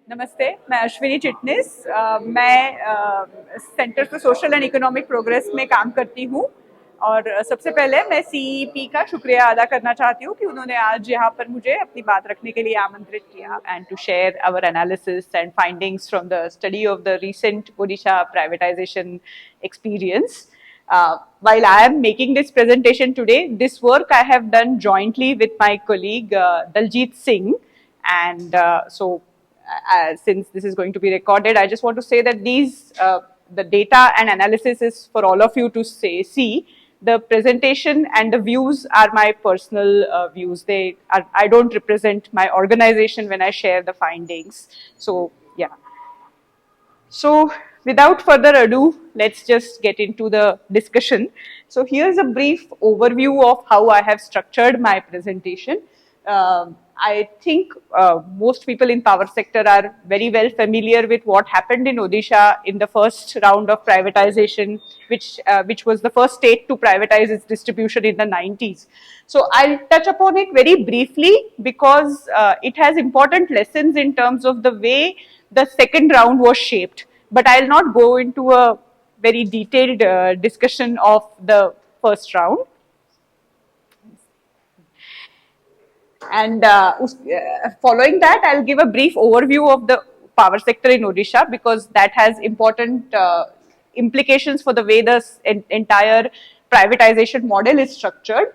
नमस्ते, मैं अश्विनी चिटनिस। मैं centre for social and economic progress में काम करती हूँ और सबसे पहले मैं सीईपी का शुक्रिया अदा करना चाहती हूँ कि उन्होंने आज यहाँ पर मुझे अपनी बात रखने के लिए आमंत्रित किया and to share our analysis and findings from the study of the recent Odisha privatisation experience. While I am making this presentation today, this work I have done jointly with my colleague Daljit Singh, and since this is going to be recorded, I just want to say that the data and analysis is for all of you to see. The presentation and the views are my personal views. I don't represent my organization when I share the findings. So yeah. So without further ado, let's just get into the discussion. So here's a brief overview of how I have structured my presentation. I think most people in power sector are very well familiar with what happened in Odisha in the first round of privatization, which was the first state to privatize its distribution in the 90s. So I'll touch upon it very briefly because it has important lessons in terms of the way the second round was shaped. But I'll not go into a very detailed discussion of the first round. And following that, I'll give a brief overview of the power sector in Odisha because that has important implications for the way the entire privatization model is structured.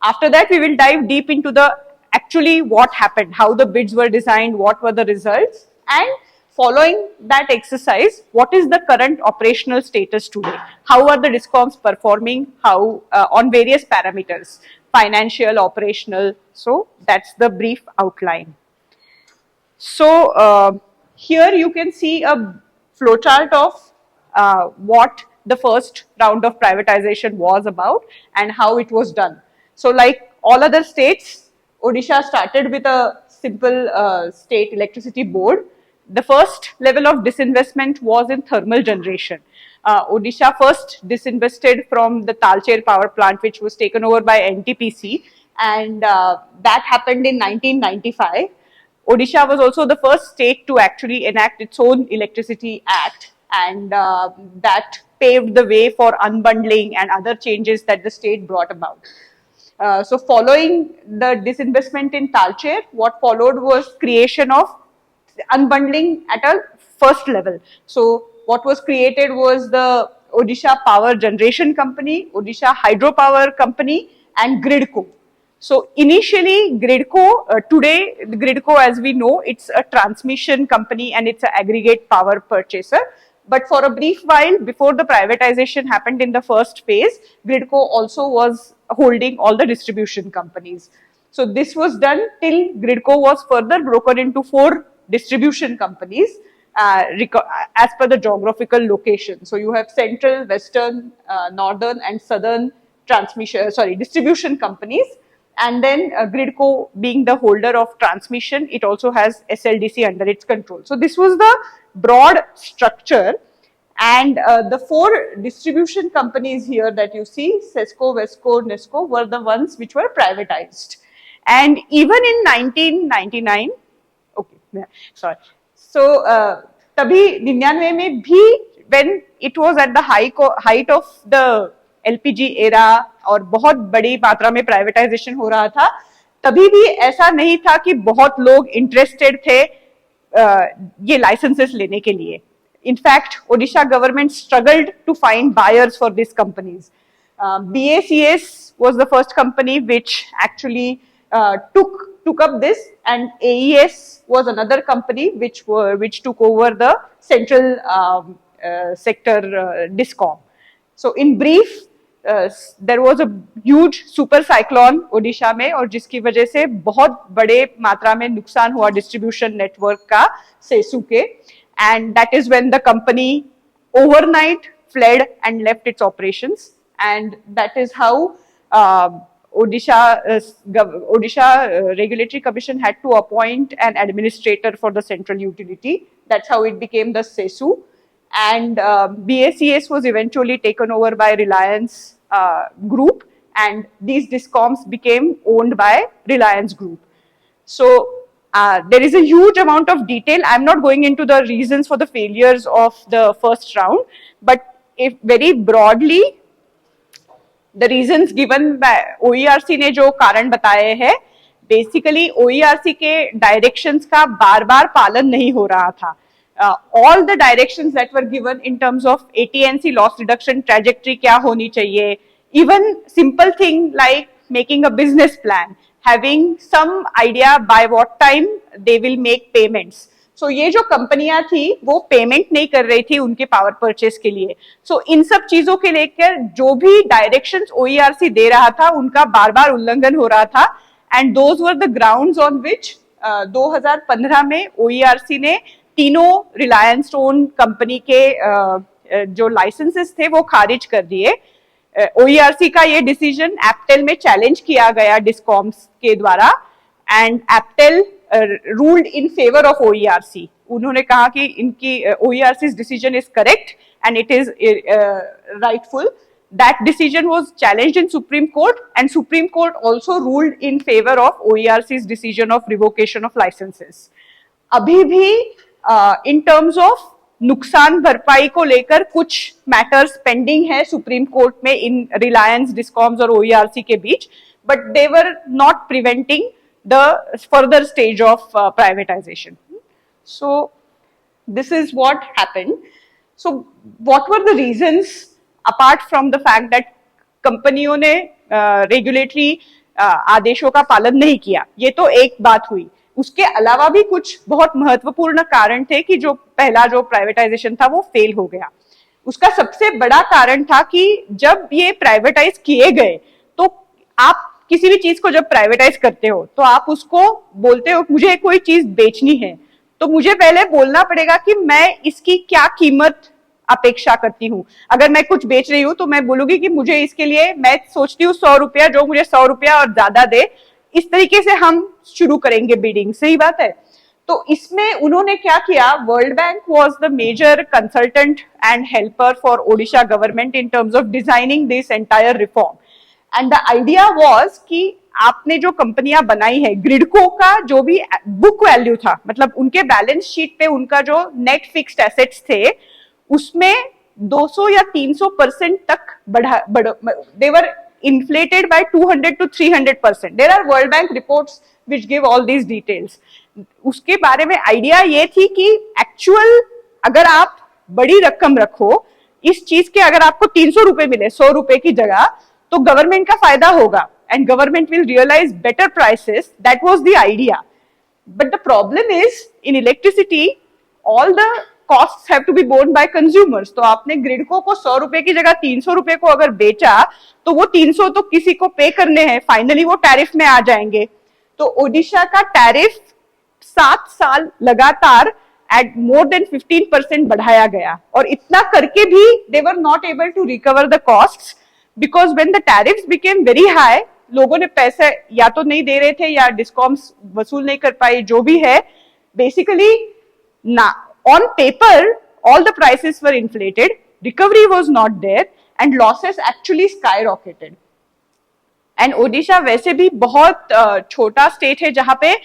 After that, we will dive deep into the actually what happened, how the bids were designed, what were the results, and following that exercise, what is the current operational status today? How are the DISCOMs performing? How on various parameters, financial, operational. So that's the brief outline. So here you can see a flowchart of what the first round of privatization was about and how it was done. So like all other states, Odisha started with a simple state electricity board. The first level of disinvestment was in thermal generation. Odisha first disinvested from the Talcher power plant, which was taken over by NTPC, and that happened in 1995. Odisha was also the first state to actually enact its own electricity act, and that paved the way for unbundling and other changes that the state brought about. So following the disinvestment in Talcher, what followed was creation of unbundling at a first level. So what was created was the Odisha Power Generation Company, Odisha Hydropower Company, and Gridco. So initially Gridco, today Gridco as we know, it's a transmission company and it's an aggregate power purchaser. But for a brief while before the privatization happened in the first phase, Gridco also was holding all the distribution companies. So this was done till Gridco was further broken into 4 distribution companies as per the geographical location. So you have central, western, northern and southern distribution companies. And then Gridco being the holder of transmission, it also has SLDC under its control. So this was the broad structure. And the 4 distribution companies here that you see, SESCO, WESCO, NESCO, were the ones which were privatized. And even in 1999, sorry. So, तभी 99 में भी when it was at the height of the LPG era और बहुत बड़ी मात्रा में privatization हो रहा था, तभी भी ऐसा नहीं था कि बहुत लोग interested थे ये licenses लेने के लिए. In fact, Odisha government struggled to find buyers for these companies. BACS was the first company which actually took up this, and AES was another company which took over the central sector DISCOM. So in brief, there was a huge super cyclone Odisha में और जिसकी वजह से बहुत बड़े मात्रा में नुकसान हुआ distribution network का सेसु के, and that is when the company overnight fled and left its operations, and that is how Odisha Regulatory Commission had to appoint an administrator for the central utility. That's how it became the CESU. And BACS was eventually taken over by Reliance Group, and these DISCOMs became owned by Reliance Group. So There is a huge amount of detail. I'm not going into the reasons for the failures of the first round, but if very broadly, the reasons given by OERC ने जो कारण बताए हैं, basically OERC के directions का बार-बार पालन नहीं हो रहा था. All the directions that were given in terms of AT&C loss reduction trajectory क्या होनी चाहिए, even simple thing like making a business plan, having some idea by what time they will make payments. So ये जो कंपनियां थी वो payment नहीं कर रही थी उनके पावर परचेस के लिए. So इन सब चीजों के लेकर जो भी डायरेक्शंस OERC दे रहा था उनका बार बार उल्लंघन हो रहा था. And those were the grounds on which 2015 में OERC ने तीनों रिलायंस ओन कंपनी के जो लाइसेंसेस थे वो खारिज कर दिए. OERC का ये डिसीजन एप्टेल में चैलेंज किया गया डिस्कॉम्स के द्वारा and एप्टेल ruled in favor of OERC. उन्होंने कहा कि इनकी OERC's decision is correct and it is rightful. That decision was challenged in Supreme Court and Supreme Court also ruled in favor of OERC's decision of revocation of licenses. अभी भी in terms of नुकसान भरपाई को लेकर कुछ matters pending है supreme court में इन Reliance discoms और OERC के बीच, but they were not preventing the further stage of privatization. So this is what happened. So what were the reasons apart from the fact that कंपनियों ने regulatory आदेशों का पालन नहीं किया, ये तो एक बात हुई. उसके अलावा भी कुछ बहुत महत्वपूर्ण कारण थे कि जो पहला जो प्राइवेटाइजेशन था वो फेल हो गया. उसका सबसे बड़ा कारण था कि जब ये प्राइवेटाइज किए गए तो आप किसी भी चीज को जब प्राइवेटाइज करते हो तो आप उसको बोलते हो मुझे कोई चीज बेचनी है तो मुझे पहले बोलना पड़ेगा कि मैं इसकी क्या कीमत अपेक्षा करती हूँ. अगर मैं कुछ बेच रही हूँ तो मैं बोलूंगी कि मुझे इसके लिए मैं सोचती हूँ 100 रुपया, जो मुझे 100 रुपया और ज्यादा दे. इस तरीके से हम शुरू करेंगे बिडिंग. सही बात है. तो इसमें उन्होंने क्या किया, world bank was the major consultant and helper for Odisha government in terms of designing this entire reform. And the idea was कि आपने जो कंपनियां बनाई है, ग्रिडको का जो भी बुक वैल्यू था, मतलब उनके बैलेंस शीट पे उनका जो नेट फिक्स्ड एसेट्स थे उसमें 200 या 300% तक दे वर inflated by 200 to 300%. There are World Bank reports which give all these details. उसके बारे में आइडिया ये थी कि एक्चुअल अगर आप बड़ी रकम रखो, इस चीज के अगर आपको 300 रुपए मिले 100 रुपए की जगह, तो गवर्नमेंट का फायदा होगा and government will realize better prices. That was the idea. But the problem is in electricity all the costs have to be borne by consumers. तो आपने ग्रिडको को 100 रुपए की जगह 300 रुपए को अगर बेचा तो वो 300 तो किसी को पे करने हैं, फाइनली वो टैरिफ में आ जाएंगे. तो ओडिशा का टैरिफ 7 साल लगातार at more than 15% बढ़ाया गया और इतना करके भी they were not able to recover the costs because when the tariffs became very high, लोगों ने पैसे या तो नहीं दे रहे थे या डिस्कॉम्स वसूल नहीं कर पाई, जो भी है. बेसिकली ना on paper all the prices were inflated, recovery was not there and losses actually skyrocketed. And Odisha वैसे भी बहुत छोटा स्टेट है जहां पे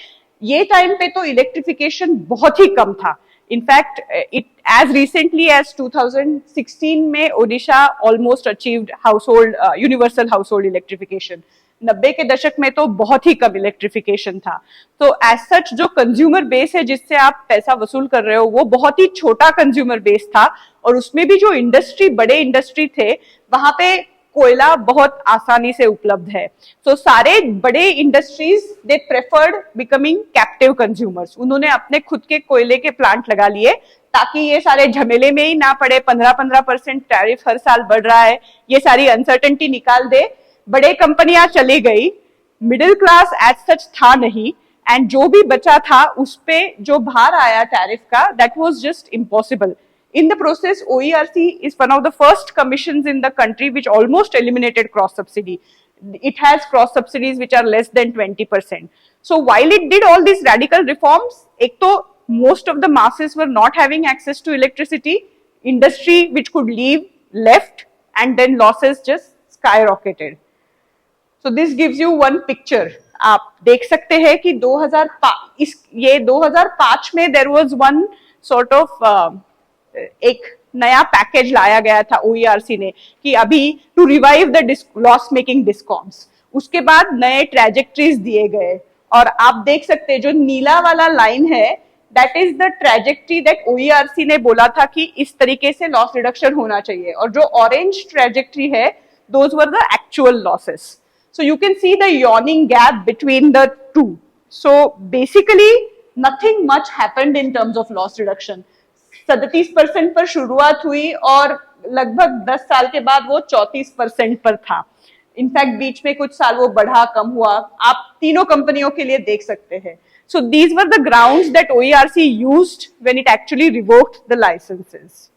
ये टाइम पे तो इलेक्ट्रिफिकेशन बहुत ही कम था. In fact it as recently as 2016 में Odisha almost achieved household universal household electrification. 90 के दशक में तो बहुत ही कम इलेक्ट्रिफिकेशन था. तो एज सच जो कंज्यूमर बेस है जिससे आप पैसा वसूल कर रहे हो वो बहुत ही छोटा कंज्यूमर बेस था और उसमें भी जो इंडस्ट्री, बड़े इंडस्ट्री थे, वहां पे कोयला बहुत आसानी से उपलब्ध है. तो सारे बड़े इंडस्ट्रीज दे प्रेफर्ड बिकमिंग कैप्टिव कंज्यूमर्स. उन्होंने अपने खुद के कोयले के प्लांट लगा लिए ताकि ये सारे झमेले में ही ना पड़े. 15% टैरिफ हर साल बढ़ रहा है, ये सारी अनसर्टेनिटी निकाल दे. बड़े कंपनियां चली गई, मिडिल क्लास एज सच था नहीं एंड जो भी बचा था उस पे जो भार आया टैरिफ का, that was just impossible. In the process, OERC is one of the first commissions in the country which almost eliminated cross subsidy. It has cross subsidies which are less than 20%. So while it did all these radical reforms, ek to most of the masses were not having access to electricity, industry which could leave left, and then losses just skyrocketed. So this gives you one picture. आप देख सकते हैं कि 2005 में there was one sort of एक नया package लाया गया था OERC ने कि अभी to revive the loss making discoms. उसके बाद नए ट्रेजेक्टरीज दिए गए और आप देख सकते हैं जो नीला वाला लाइन है that is the trajectory that OERC ने बोला था कि इस तरीके से लॉस रिडक्शन होना चाहिए, और जो ऑरेंज ट्रेजेक्टरी है those were the actual losses. So you can see the yawning gap between the two. So basically nothing much happened in terms of loss reduction. 37% पर शुरुआत हुई और लगभग 10 साल के बाद वो 34% पर था। इनफैक्ट बीच में कुछ साल वो बढ़ा कम हुआ, आप तीनों कंपनियों के लिए देख सकते हैं। So these were the grounds that OERC used when it actually revoked the licenses.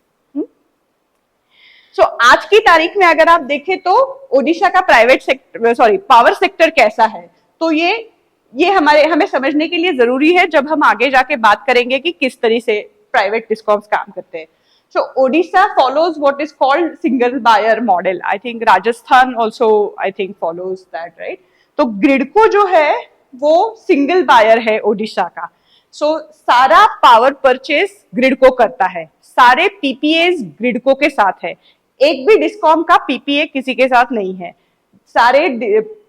So, आज की तारीख में अगर आप देखें तो ओडिशा का पावर सेक्टर कैसा है, तो ये हमें समझने के लिए जरूरी है जब हम आगे जाके बात करेंगे कि किस तरह से प्राइवेट डिस्कॉम्स काम करते हैं। So Odisha follows what is called single buyer model. I think Rajasthan also follows that, right? तो ग्रिडको जो है वो सिंगल बायर है ओडिशा का। So सारा पावर परचेस ग्रिडको करता है, सारे PPAs ग्रिडको के साथ है, एक भी डिस्कॉम का PPA किसी के साथ नहीं है, सारे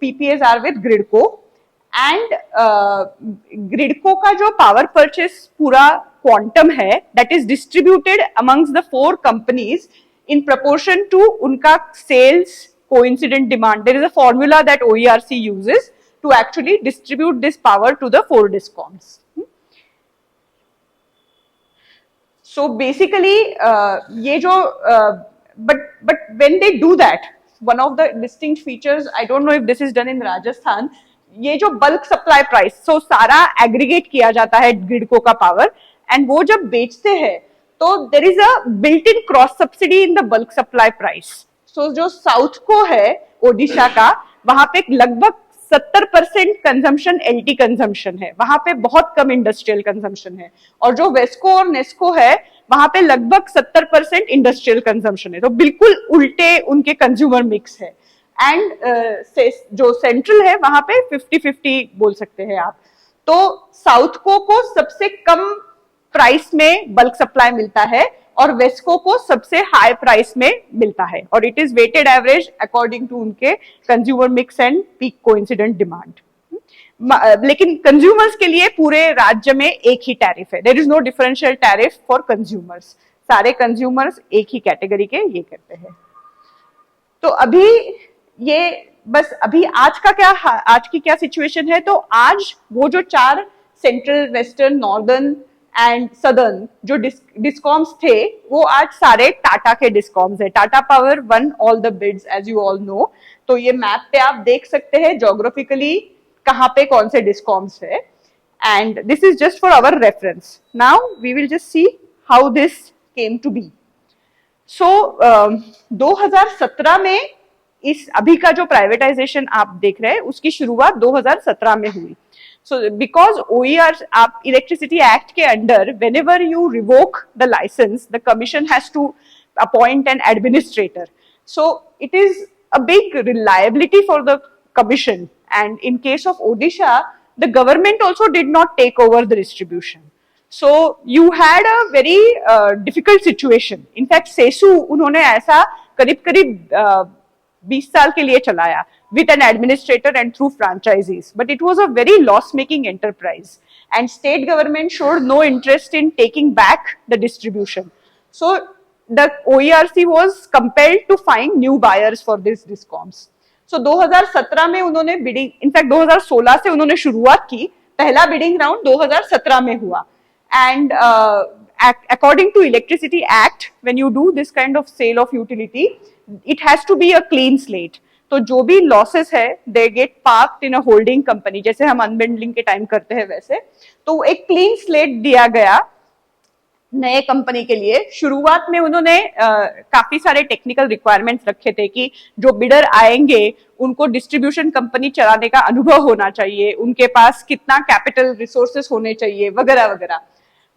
PPAs are with GRIDCO. And GRIDCO का जो पावर परचेस पूरा क्वांटम है that is distributed amongst the 4 companies in proportion to उनका sales coincident demand. There is a formula that OERC uses to actually distribute this power to the 4 discoms. So basically ये जो but when they do that, one of the distinct features, I don't know if this is done in Rajasthan, ये जो bulk supply price, सो सारा aggregate किया जाता है ग्रिडको का power, and वो जब बेचते हैं तो there is a built in cross subsidy in the bulk supply price. So जो साउथ को है ओडिशा का, वहां पे लगभग 70% कंजम्पशन LT कंजम्पशन है, वहां पे बहुत कम इंडस्ट्रियल कंजम्पशन है, और जो वेस्को और नेस्को है वहां पे लगभग 70% इंडस्ट्रियल कंजम्पशन है। तो बिल्कुल उल्टे उनके कंज्यूमर मिक्स है। एंड जो सेंट्रल है वहां पे 50-50 बोल सकते हैं आप। तो साउथ को सबसे कम प्राइस में बल्क सप्लाई मिलता है और वेस्को को सबसे हाई प्राइस में मिलता है, और it is weighted average according to उनके consumer mix and peak coincident demand. लेकिन कंज्यूमर्स के लिए पूरे राज्य में एक ही टैरिफ है, there is no differential tariff for consumers, सारे कंज्यूमर्स एक ही कैटेगरी के ये करते हैं। तो अभी ये बस अभी आज की क्या सिचुएशन है, तो आज वो जो 4 central, western, northern and southern जो डिस्कॉम्स थे वो आज सारे टाटा के डिस्कॉम्स है। Tata power won all the bids as you all know. तो ये मैप पे आप देख सकते हैं ज्योग्राफिकली कहाँ पे कौन से डिस्कॉम्स है, and this is just for our reference. Now we will just see how this came to be. So 2017 में इस अभी का जो प्राइवेटाइजेशन आप देख रहे हैं उसकी शुरुआत 2017 में हुई। So because OER, आप इलेक्ट्रिसिटी एक्ट के under whenever you revoke the license, the commission has to appoint an administrator. So it is a big reliability for the commission. And in case of Odisha, the government also did not take over the distribution. So you had a very difficult situation. In fact, सेसु उन्होंने ऐसा करीब 20 साल के लिए चलाया with an administrator and through franchisees, but it was a very loss-making enterprise, and state government showed no interest in taking back the distribution. So the OERC was compelled to find new buyers for these discoms. So 2017 में उन्होंने bidding, in fact 2016 से उन्होंने शुरुआत की, पहला bidding round 2017 में हुआ, and according to Electricity Act, when you do this kind of sale of utility, it has to be a clean slate. तो जो भी लॉसेस है they get parked in a holding company, जैसे हम unbundling के time करते हैं वैसे। तो एक क्लीन स्लेट दिया गया नए कंपनी के लिए। शुरुआत में उन्होंने काफी सारे टेक्निकल रिक्वायरमेंट्स रखे थे कि जो बिडर आएंगे उनको डिस्ट्रीब्यूशन कंपनी चलाने का अनुभव होना चाहिए, उनके पास कितना कैपिटल रिसोर्सेस होने चाहिए वगैरह वगैरह।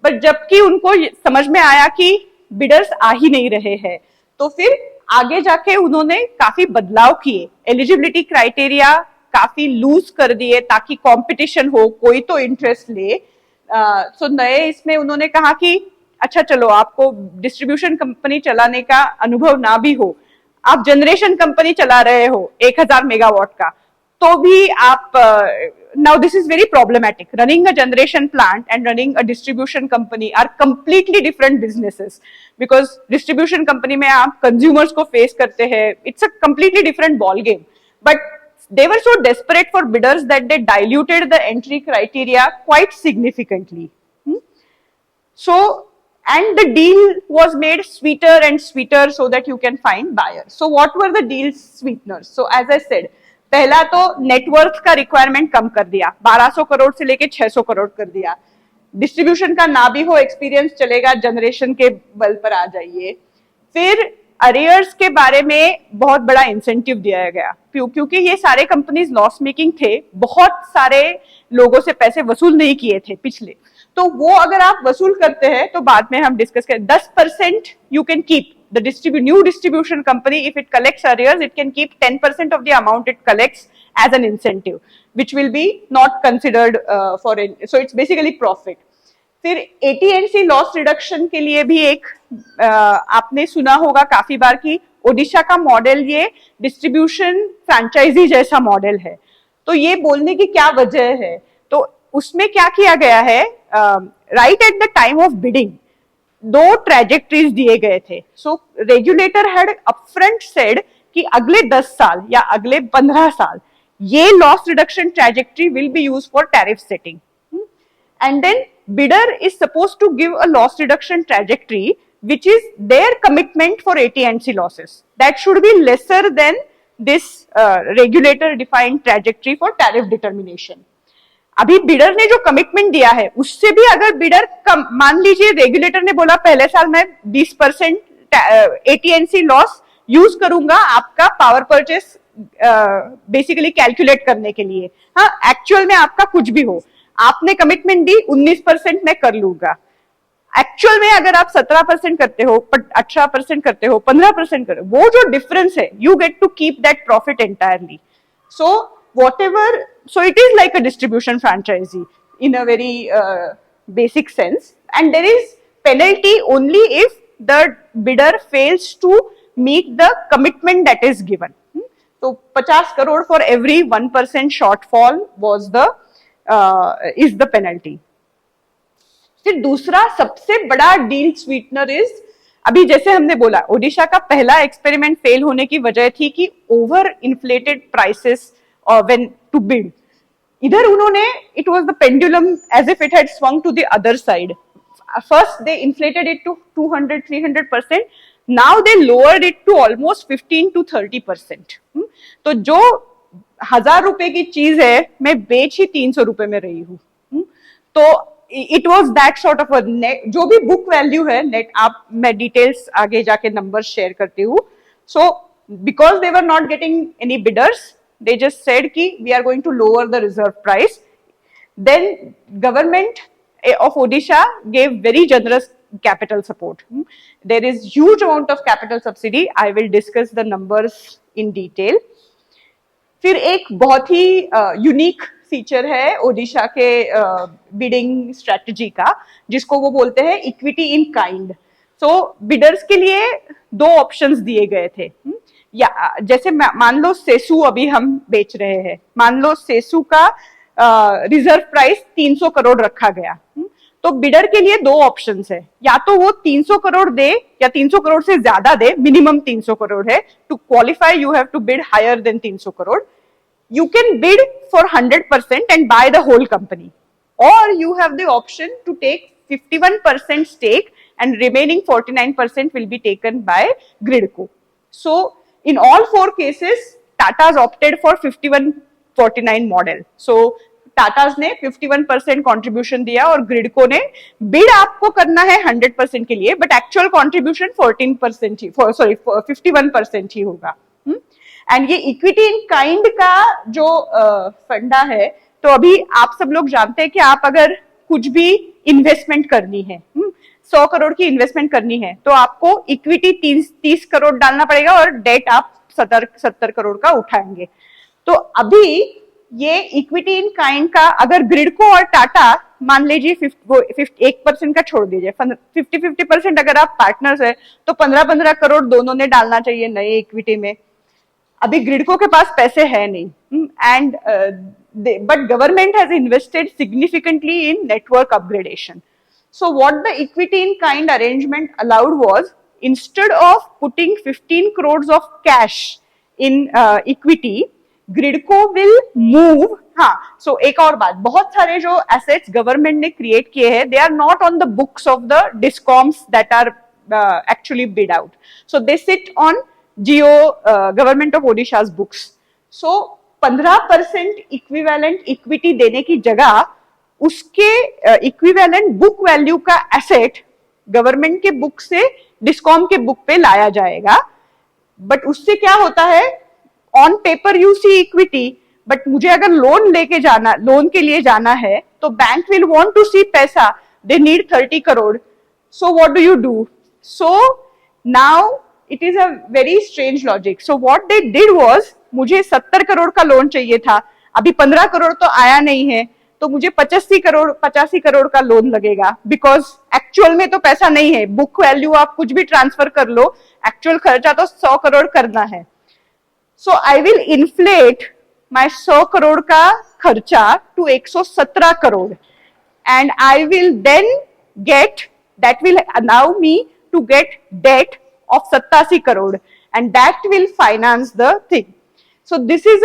बट जबकि उनको समझ में आया कि बिडर्स आ ही नहीं रहे हैं, तो फिर आगे जाके उन्होंने काफी बदलाव किए, एलिजिबिलिटी क्राइटेरिया काफी लूज कर दिए ताकि कंपटीशन हो, कोई तो इंटरेस्ट ले। सो नए इसमें उन्होंने कहा कि अच्छा चलो, आपको डिस्ट्रीब्यूशन कंपनी चलाने का अनुभव ना भी हो, आप जनरेशन कंपनी चला रहे हो 1000 मेगावाट का, तो भी आप now this is very problematic. Running a generation plant and running a distribution company are completely different businesses, because distribution company में आप consumers को face करते हैं, it's a completely different ball game. But they were so desperate for bidders that they diluted the entry criteria quite significantly. So, and the deal was made sweeter and sweeter so that you can find buyers. So what were the deal sweeteners? So as I said, पहला तो network का requirement कम कर दिया, 1200 करोड़ से लेके 600 करोड़ कर दिया। Distribution का ना भी हो एक्सपीरियंस चलेगा, जनरेशन के बल पर आ जाइए। फिर अरियर्स के बारे में बहुत बड़ा इंसेंटिव दिया गया, क्योंकि ये सारे कंपनीज लॉस मेकिंग थे, बहुत सारे लोगों से पैसे वसूल नहीं किए थे पिछले, तो वो अगर आप वसूल करते हैं तो बाद में हम डिस्कस करें। 10% you can keep the new distribution company, if it collects arrears, it can keep 10% of the amount it collects as an incentive, which will be not considered so it's basically profit. फिर AT&C loss reduction के लिए भी एक आपने सुना होगा काफी बार कि ओडिशा का मॉडल ये डिस्ट्रीब्यूशन फ्रैंचाइजी जैसा मॉडल है। तो ये बोलने की क्या वजह है, तो उसमें क्या किया गया है, right at the time of bidding दो ट्रेजेक्टरीज दिए गए थे। So regulator had upfront said कि अगले 10 साल या अगले 15 साल ये loss reduction trajectory will be used for tariff setting, and then bidder is supposed to give a loss reduction trajectory which is their commitment for AT&C losses that should be lesser than this regulator defined trajectory for tariff determination. अभी bidder ने जो commitment दिया है उससे भी अगर bidder मान लीजिए रेगुलेटर ने बोला पहले साल मैं 20% AT&C लॉस यूज करूंगा आपका पावर परचेस बेसिकली कैलकुलेट करने के लिए, हाँ एक्चुअल में आपका कुछ भी हो, आपने कमिटमेंट दी 19% मैं कर लूंगा, एक्चुअल में अगर आप 17% करते हो, 18% करते हो, 15% करते हो, वो जो डिफरेंस है you get to keep that profit entirely. So whatever, so it is like a distribution franchisee in a very basic sense, and there is penalty only if the bidder fails to meet the commitment that is given. So 50 crore for every 1% shortfall was the is the penalty. फिर दूसरा सबसे बड़ा deal sweetener is, अभी जैसे हमने बोला ओडिशा का पहला एक्सपेरिमेंट फेल होने की वजह थी कि over inflated prices when to bid. इधर उन्होंने it was the pendulum as if it had swung to the other side. First they inflated it to 200-300%. Now they lowered it to almost 15 to 30%. तो जो 1000 रुपए की चीज है मैं बेच ही 300 रुपए में रही हूँ। तो it was that sort of a net, जो भी बुक वैल्यू है नेट, आप मैं डिटेल्स आगे जाके नंबर शेयर करती हूँ। So because they were not getting any bidders, they just said ki we are going to lower the reserve price. Then government of Odisha gave very generous capital support. There is huge amount of capital subsidy. I will discuss the numbers in detail. फिर एक बहुत ही unique feature है ओडिशा के bidding strategy का, जिसको वो बोलते हैं equity in kind. So bidders के लिए दो ऑप्शंस दिए गए थे, या जैसे मान लो सेसु अभी हम बेच रहे हैं, मान लो सेसु का रिजर्व प्राइस 300 करोड़ रखा गया, तो बिडर के लिए दो ऑप्शंस है, या तो वो 300 करोड़ दे या 300 करोड़ से ज्यादा दे, मिनिमम 300 करोड़ है, to qualify you have to bid higher than 300 crore, you can bid for 100% and buy the whole company, or you have the option to take 51% stake and remaining 49% will be taken by Gridco. So in all four cases, Tata's opted for 51-49 model. So Tata's ने 51% contribution दिया और Gridco ने bid आपको करना है 100% के लिए, but actual contribution 14% ही, 51% ही होगा। एंड ये इक्विटी इन काइंड का जो फंडा है, तो अभी आप सब लोग जानते हैं कि आप अगर कुछ भी इन्वेस्टमेंट करनी है, 100 करोड़ की इन्वेस्टमेंट करनी है, तो आपको इक्विटी 30 करोड़ डालना पड़ेगा और डेट आप 70 करोड़ का उठाएंगे। तो अभी ये इक्विटी इन काइंड का अगर ग्रिडको और टाटा मान लीजिए 1% का छोड़ दीजिए, 50-50% अगर आप पार्टनर्स है तो 15-15 करोड़ दोनों ने डालना चाहिए नए इक्विटी में। अभी ग्रिडको के पास पैसे है नहीं and but government has invested significantly in network upgradation. So what the equity in kind arrangement allowed was, instead of putting 15 crores of cash in equity, GRIDCO will move. हाँ, सो एक और बात, बहुत सारे जो एसेट्स गवर्नमेंट ने क्रिएट किए हैं, they are not on the books of the discoms that are actually bid out. So they sit on जियो government of Odisha's books. So 15% equivalent equity देने की जगह उसके इक्विवेलेंट बुक वैल्यू का एसेट गवर्नमेंट के बुक से डिस्कॉम के book पे लाया जाएगा. बट उससे क्या होता है, on paper you see equity, but मुझे अगर लोन लेके जाना, लोन के लिए जाना है तो बैंक विल वांट टू सी पैसा, they need 30 crore. So what do you do? So now it is a very strange logic. So what they did was, मुझे 70 करोड़ का लोन चाहिए था, अभी 15 करोड़ तो आया नहीं है, तो मुझे 85 करोड़ का लोन लगेगा, बिकॉज एक्चुअल में तो पैसा नहीं है. बुक वैल्यू आप कुछ भी ट्रांसफर कर लो, एक्चुअल खर्चा तो 100 करोड़ करना है. So I will inflate my 100 crore का खर्चा to 117 crore and I will then get, that will allow me to get debt of 87 crore and that will finance the thing. So this is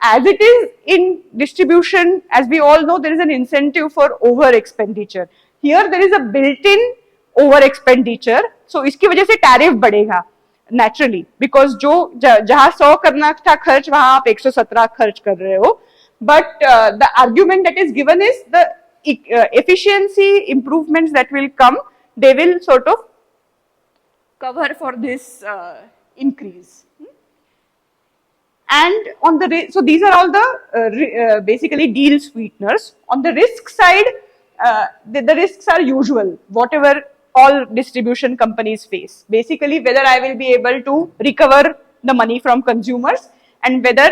as it is in distribution, as we all know, there is an incentive for over expenditure. Here there is a built-in over expenditure. So इसकी वजह से tariff बढ़ेगा naturally, because जो जहाँ 100 करना था खर्च, वहाँ आप 117 खर्च कर रहे हो. But the argument that is given is the efficiency improvements that will come, they will sort of cover for this increase. And on the, so these are all the basically deal sweeteners. On the risk side, the risks are usual, whatever all distribution companies face. Basically, whether I will be able to recover the money from consumers and whether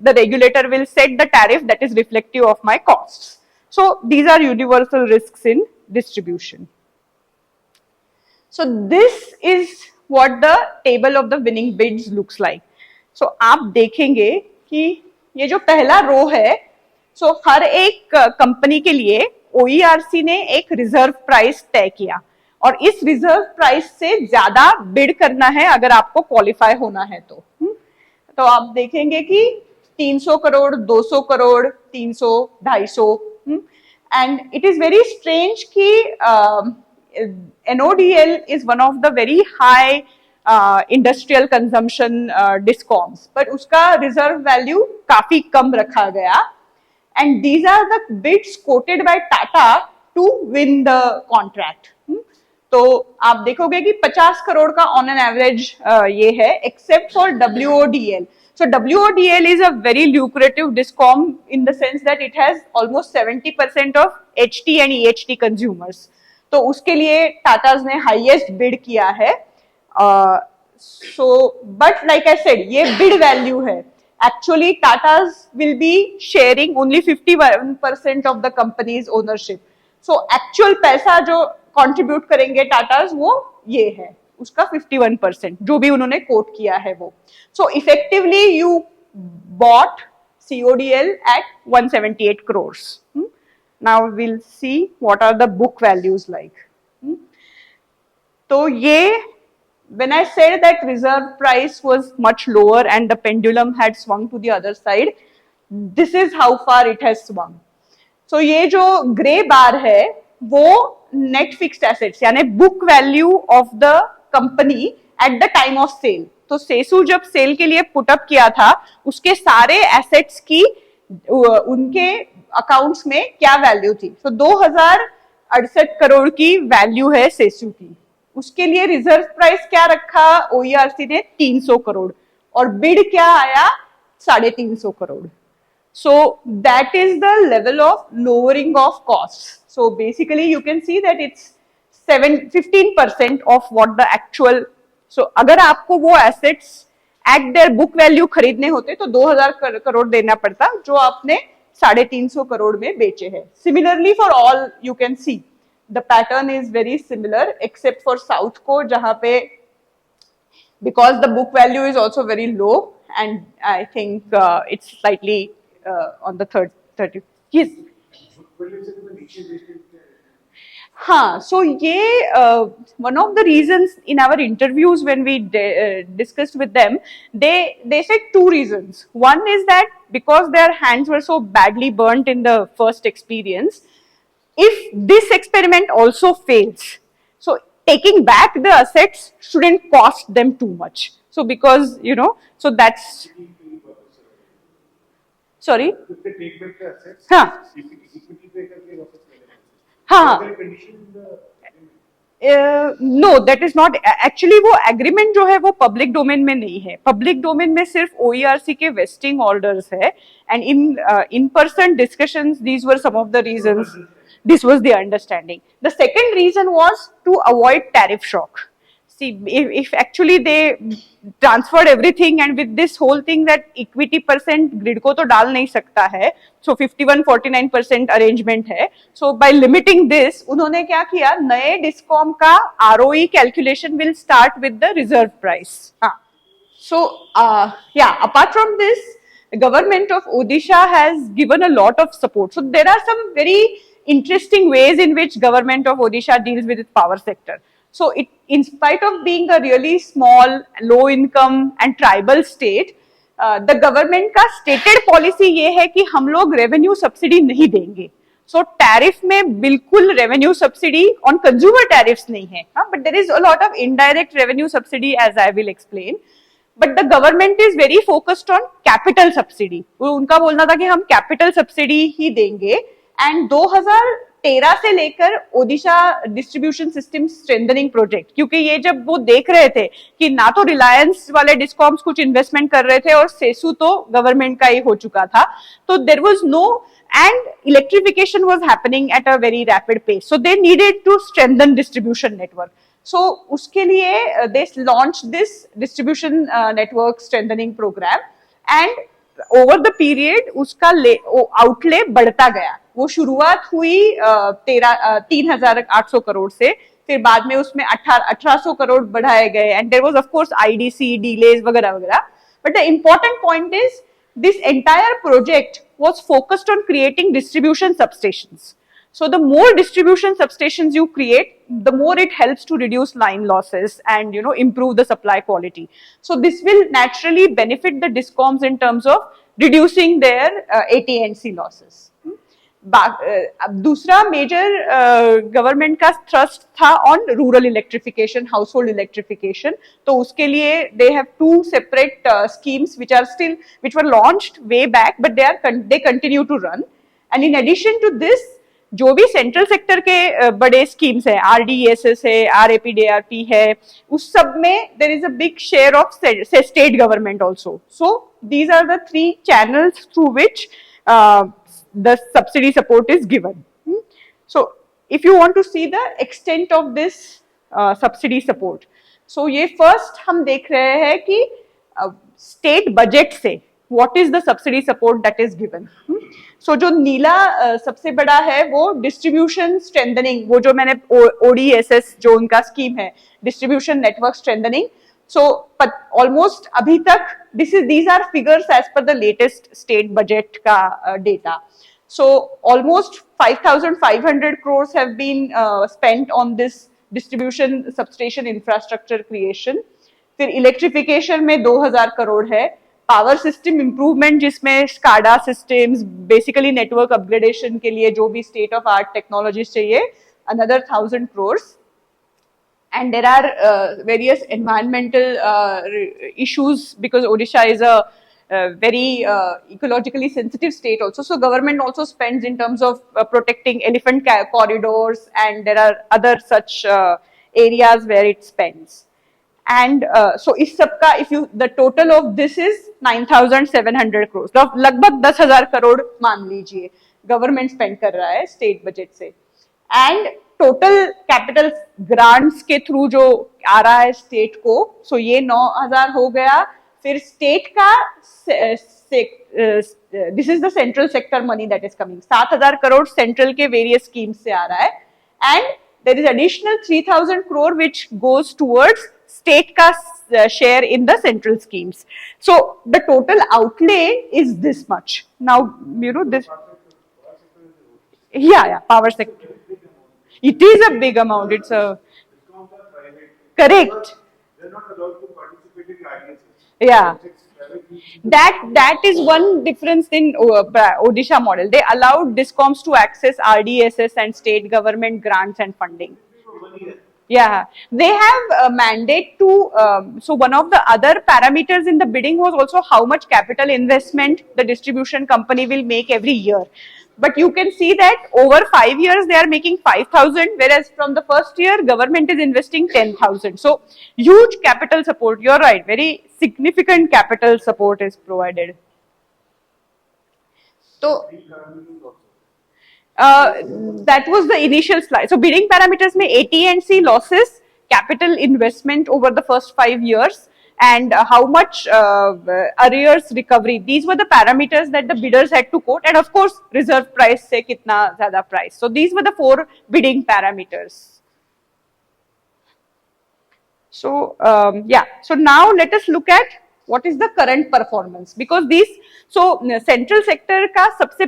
the regulator will set the tariff that is reflective of my costs. So these are universal risks in distribution. So this is what the table of the winning bids looks like. सो आप देखेंगे कि ये जो पहला रो है, सो हर एक company के लिए OERC ने एक रिजर्व प्राइस तय किया और इस रिजर्व प्राइस से ज्यादा बिड करना है अगर आपको क्वालिफाई होना है तो आप देखेंगे कि 300 crore, 200 crore, 300, 250. And it is very strange कि NODL is one of the very high industrial consumption discoms, पर उसका रिजर्व वैल्यू काफी कम रखा गया. And these are the bids quoted by Tata to win the contract. तो आप देखोगे कि 50 करोड़ का ऑन एन एवरेज ये है, except for WODL. So WODL is a very lucrative discom in the sense that it has almost 70% of HT and EHT consumers. तो उसके लिए टाटाज ने हाईएस्ट बिड किया है. So, but like I said, ये bid value है. Actually, Tata's will be sharing only 51% of the company's ownership. So, actual पैसा जो contribute करेंगे Tata's वो ये है, उसका 51% जो भी उन्होंने कोट किया है वो. So, effectively you bought CODL at 178 crores. Now we'll see what are the book values like. तो ये, when I said that reserve price was much lower and the pendulum had swung to the other side, this is how far it has swung. So ये जो grey बार है वो net fixed assets यानी book value of the company at the time of sale. तो सेसु जब cell के लिए put up किया था उसके सारे एसेट्स की उनके अकाउंट्स में क्या वैल्यू थी. तो 2068 करोड़ की वैल्यू है सेसु की. उसके लिए रिजर्व प्राइस क्या रखा OERC ने, 300 करोड़, और बिड क्या आया 350 crore. So that is the level of lowering of cost. So basically you can see that it's 15% of what the actual. So अगर आपको वो assets at their book value खरीदने होते तो 2000 करोड़ देना पड़ता, जो आपने 350 करोड़ में बेचे हैं. Similarly for all you can see the pattern is very similar except for south को, जहां पे because the book value is also very low, and I think it's slightly on the 30. Yes. हाँ, so ये one of the reasons in our interviews when we discussed with them, they said two reasons. One is that because their hands were so badly burnt in the first experience, if this experiment also fails, so taking back the assets shouldn't cost them too much. So because, you know, so that's, sorry. If they take back the assets, हाँ. equity पे करके वापस ले लेंगे. हाँ. No, that is not actually. वो agreement जो है वो पब्लिक डोमेन में नहीं है. पब्लिक डोमेन में सिर्फ OERC के वेस्टिंग ऑर्डर्स है, and in person discussions these were some of the reasons. This was the understanding. The second reason was to avoid tariff shock. See, if actually they transferred everything, and with this whole thing that equity percent grid को तो डाल नहीं सकता है, so 51-49% arrangement है. So by limiting this, उन्होंने क्या किया, नए डिस्कॉम का ROE calculation will start with the reserve price. हाँ. So yeah, apart from this, the government of Odisha has given a lot of support. So there are some very interesting ways in which government of Odisha deals with its power sector. So it, in spite of being a really small, low income and tribal state, the government का stated policy ये है कि हम लोग revenue subsidy नहीं देंगे. So tariff में बिल्कुल revenue subsidy on consumer tariffs नहीं है, but there is a lot of indirect revenue subsidy as I will explain. But the government is very focused on capital subsidy. उनका बोलना था कि हम capital subsidy ही देंगे. एंड 2013 से लेकर Odisha distribution system strengthening project, क्योंकि ये जब वो देख रहे थे कि ना तो रिलायंस वाले डिस्कॉम्स कुछ इन्वेस्टमेंट कर रहे थे और सेसु तो गवर्नमेंट का ही हो चुका था, तो there was no, and electrification was happening at a very rapid pace, so they needed to strengthen distribution network. So उसके लिए they launch this distribution network strengthening program, and over the period उसका outlay बढ़ता गया. वो शुरुआत हुई 3,800 करोड़ से, फिर बाद में उसमें 1800 करोड़ बढ़ाए गए, and there was of course IDC delays वगैरह वगैरह. But the important point is this entire project was focused on creating distribution substations. So the more distribution substations you create, the more it helps to reduce line losses and, you know, improve the supply quality. So this will naturally benefit the discoms in terms of reducing their AT&C losses. दूसरा major government का thrust था on rural electrification, household electrification. तो उसके लिए they have two separate schemes which were launched way back, but they continue to run. And in addition to this, जो भी central sector के बड़े स्कीम्स है, RDSS है, RAPDRP है, उस सब में there is a big share of state government also. So these are the 3 channels through which the subsidy support is given. So if you want to see the extent of this subsidy support, so ये first हम देख रहे हैं कि state budget से what is the subsidy support that is given. So जो नीला सबसे बड़ा है वो डिस्ट्रीब्यूशन स्ट्रेंथनिंग, वो जो मैंने ODSS जो उनका स्कीम है, distribution network strengthening. So almost अभी तक these are figures as per the latest state budget का data. So almost 5,500 crores have been spent on this distribution substation infrastructure creation. फिर इलेक्ट्रिफिकेशन में 2,000 करोड़ है. पावर सिस्टम इम्प्रूवमेंट जिसमें SCADA systems, basically network upgradation के लिए जो भी state of art technologies चाहिए, another 1,000 crores. And there are various environmental issues because Odisha is a very ecologically sensitive state also. So government also spends in terms of protecting elephant corridors, and there are other such areas where it spends. And so इस सबका the total of this is 9,700 crores. लगभग 10,000 करोड़ मान लीजिए government spend कर रहा है state budget से. And total capital grants के थ्रू जो आ रहा है स्टेट को, सो ये 9,000 हो गया. फिर स्टेट का this is the central sector money that is coming, 7,000 crore central के वेरियस स्कीम्स से आ रहा है, and there is additional 3,000 crore which goes towards state का share in the central schemes. So the total outlay is this much. Now, you know, this, yeah, power sector. It is a big amount. It's a, Discoms are private. correct. They're not allowed to participate in ISS. Yeah. It's private. That is one difference in Odisha model. They allowed discoms to access RDSS and state government grants and funding. Yeah, they have a mandate to. So one of the other parameters in the bidding was also how much capital investment the distribution company will make every year. But you can see that over 5 years they are making 5,000, whereas from the first year government is investing 10,000. So huge capital support. You're right. Very significant capital support is provided. So. That was the initial slide. So bidding parameters में AT&C losses, capital investment over the first 5 years, and how much arrears recovery. These were the parameters that the bidders had to quote, and of course reserve price से कितना ज़्यादा price. So these were the 4 bidding parameters. So yeah, so now let us look at what is the current performance, because these, so central sector का सबसे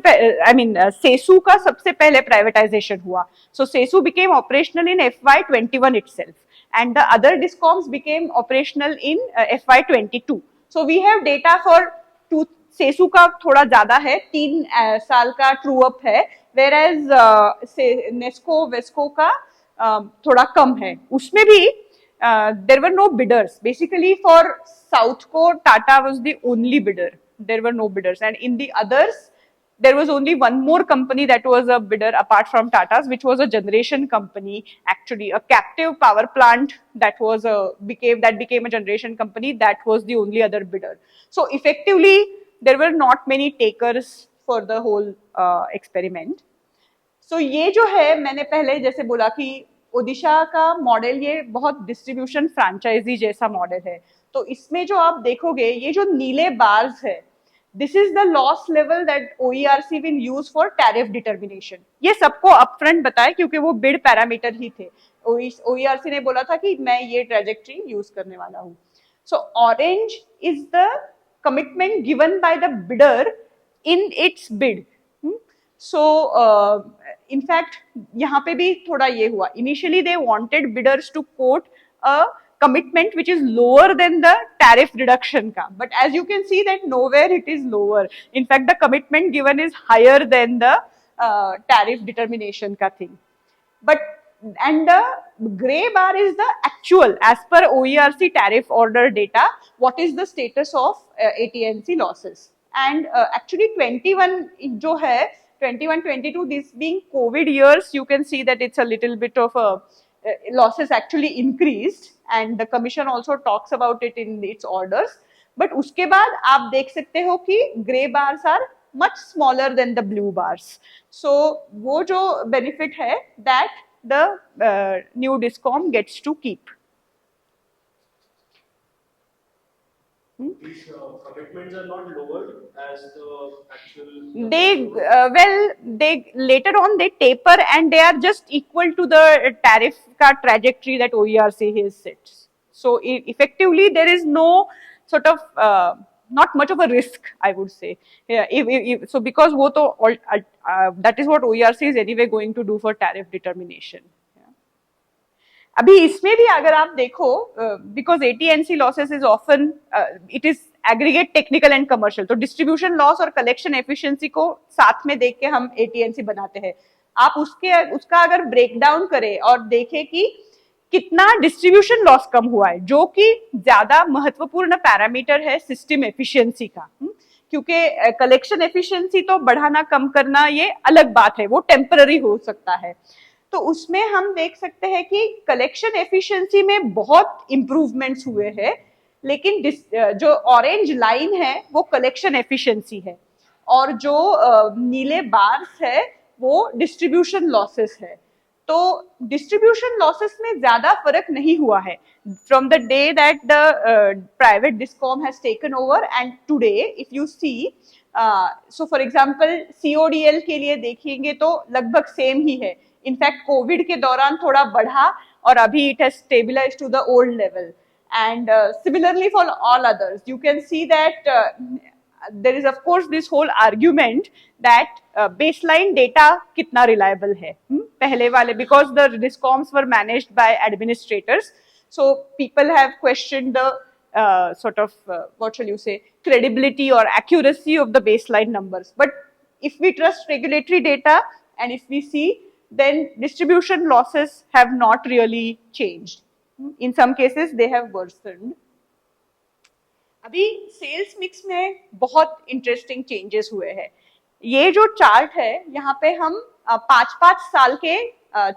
सेसू का सबसे पहले privatization हुआ. So सेसू became operational in FY21 itself, and the other discoms became operational in FY22. So we have data for two. सेसू का थोड़ा ज्यादा है, 3 साल का ट्रू अप है, whereas नेस्को वेस्को का थोड़ा कम है. उसमें भी there were no bidders. Basically for Southco, Tata was the only bidder. There were no bidders. And in the others, there was only one more company that was a bidder apart from Tata's, which was a generation company, actually a captive power plant that was became a generation company. That was the only other bidder. So effectively, there were not many takers for the whole experiment. So ये जो है, मैंने पहले जैसे बोला कि ओडिशा का model ये बहुत डिस्ट्रीब्यूशन फ्रेंचाइजी जैसा मॉडल है. तो इसमें जो आप देखोगे, ये जो नीले बार्स है, this is the loss level that OERC will use for tariff determination. ये सबको अपफ्रंट बताया क्योंकि वो बिड पैरामीटर ही थे. OERC ने बोला था कि मैं ये ट्रेजेक्टरी यूज करने वाला हूँ. सो orange is the commitment given by the bidder in its bid. So in fact यहाँ पे भी थोड़ा ये हुआ. Initially they wanted bidders to quote a commitment which is lower than the tariff reduction का, but as you can see that nowhere it is lower. In fact the commitment given is higher than the tariff determination का thing. But and the gray bar is the actual as per OERC tariff order data. What is the status of AT&C losses? And actually 21 जो है 21-22, this being COVID years, you can see that it's a little bit of a losses actually increased, and the commission also talks about it in its orders. But उसके बाद आप देख सकते हो कि gray bars are much smaller than the blue bars. So वो जो benefit है that the new discom gets to keep. These commitments are not lowered as the actual. They later on they taper and they are just equal to the tariff ka trajectory that OERC has set. So effectively there is no sort of not much of a risk, I would say. Yeah, so because वो तो that is what OERC is anyway going to do for tariff determination. अभी इसमें भी अगर आप देखो, because AT&C losses is often it is aggregate technical and commercial, तो distribution loss और कलेक्शन एफिशिएंसी को साथ में देख के हम AT&C बनाते हैं. आप उसका अगर ब्रेक डाउन करें और देखें कि कितना डिस्ट्रीब्यूशन लॉस कम हुआ है, जो कि ज्यादा महत्वपूर्ण पैरामीटर है सिस्टम एफिशिएंसी का, क्योंकि कलेक्शन एफिशिएंसी तो बढ़ाना कम करना ये अलग बात है, वो टेम्पररी हो सकता है. तो उसमें हम देख सकते हैं कि कलेक्शन एफिशिएंसी में बहुत इंप्रूवमेंट्स हुए हैं, लेकिन जो ऑरेंज लाइन है वो कलेक्शन एफिशिएंसी है, और जो नीले बार्स है वो डिस्ट्रीब्यूशन लॉसेस है. तो डिस्ट्रीब्यूशन लॉसेस में ज्यादा फर्क नहीं हुआ है from the day that the private discom has taken over and today if you see so for example CODL के लिए देखेंगे तो लगभग सेम ही है. इनफैक्ट कोविड के दौरान थोड़ा बढ़ा और अभी it has stabilised to the old level. And similarly for all others, you can see that there is of course this whole argument that baseline data kitna reliable hai pehle wale, because the discoms were managed by administrators, so people have questioned the sort of what shall you say, credibility or accuracy of the baseline numbers. But if we trust regulatory data and if we see, then distribution losses have not really changed. In some cases they have worsened. अभी sales mix में बहुत interesting changes हुए हैं. ये जो chart है यहाँ पे हम 5-5 साल के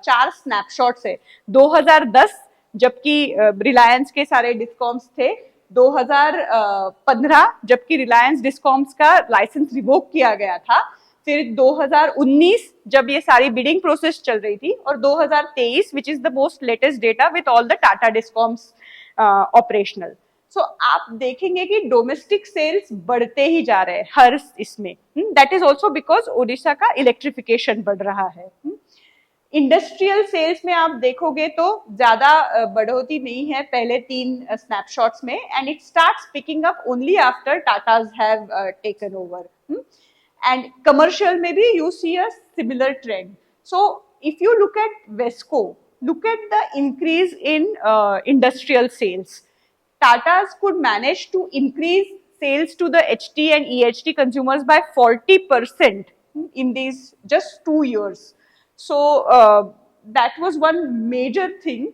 4 स्नैपशॉट्स है. 2010 जबकि रिलायंस के सारे डिस्कॉम्स थे, 2015 जबकि रिलायंस डिस्कॉम्स का लाइसेंस रिवोक किया गया था, फिर 2019 जब ये सारी बिडिंग प्रोसेस चल रही थी, और 2023 which is the most latest data with all the Tata discoms operational. So आप देखेंगे कि डोमेस्टिक सेल्स बढ़ते ही जा रहे हैं हर इसमें. That is also because Odisha का इलेक्ट्रिफिकेशन बढ़ रहा है. इंडस्ट्रियल सेल्स में आप देखोगे तो ज्यादा बढ़ोतरी नहीं है पहले 3 स्नैपशॉट्स में, and it starts picking up only after Tatas have taken over. And commercial maybe you see a similar trend. So if you look at Vesco, look at the increase in industrial sales. Tata's could manage to increase sales to the HT and EHT consumers by 40% in these just 2 years. So that was one major thing.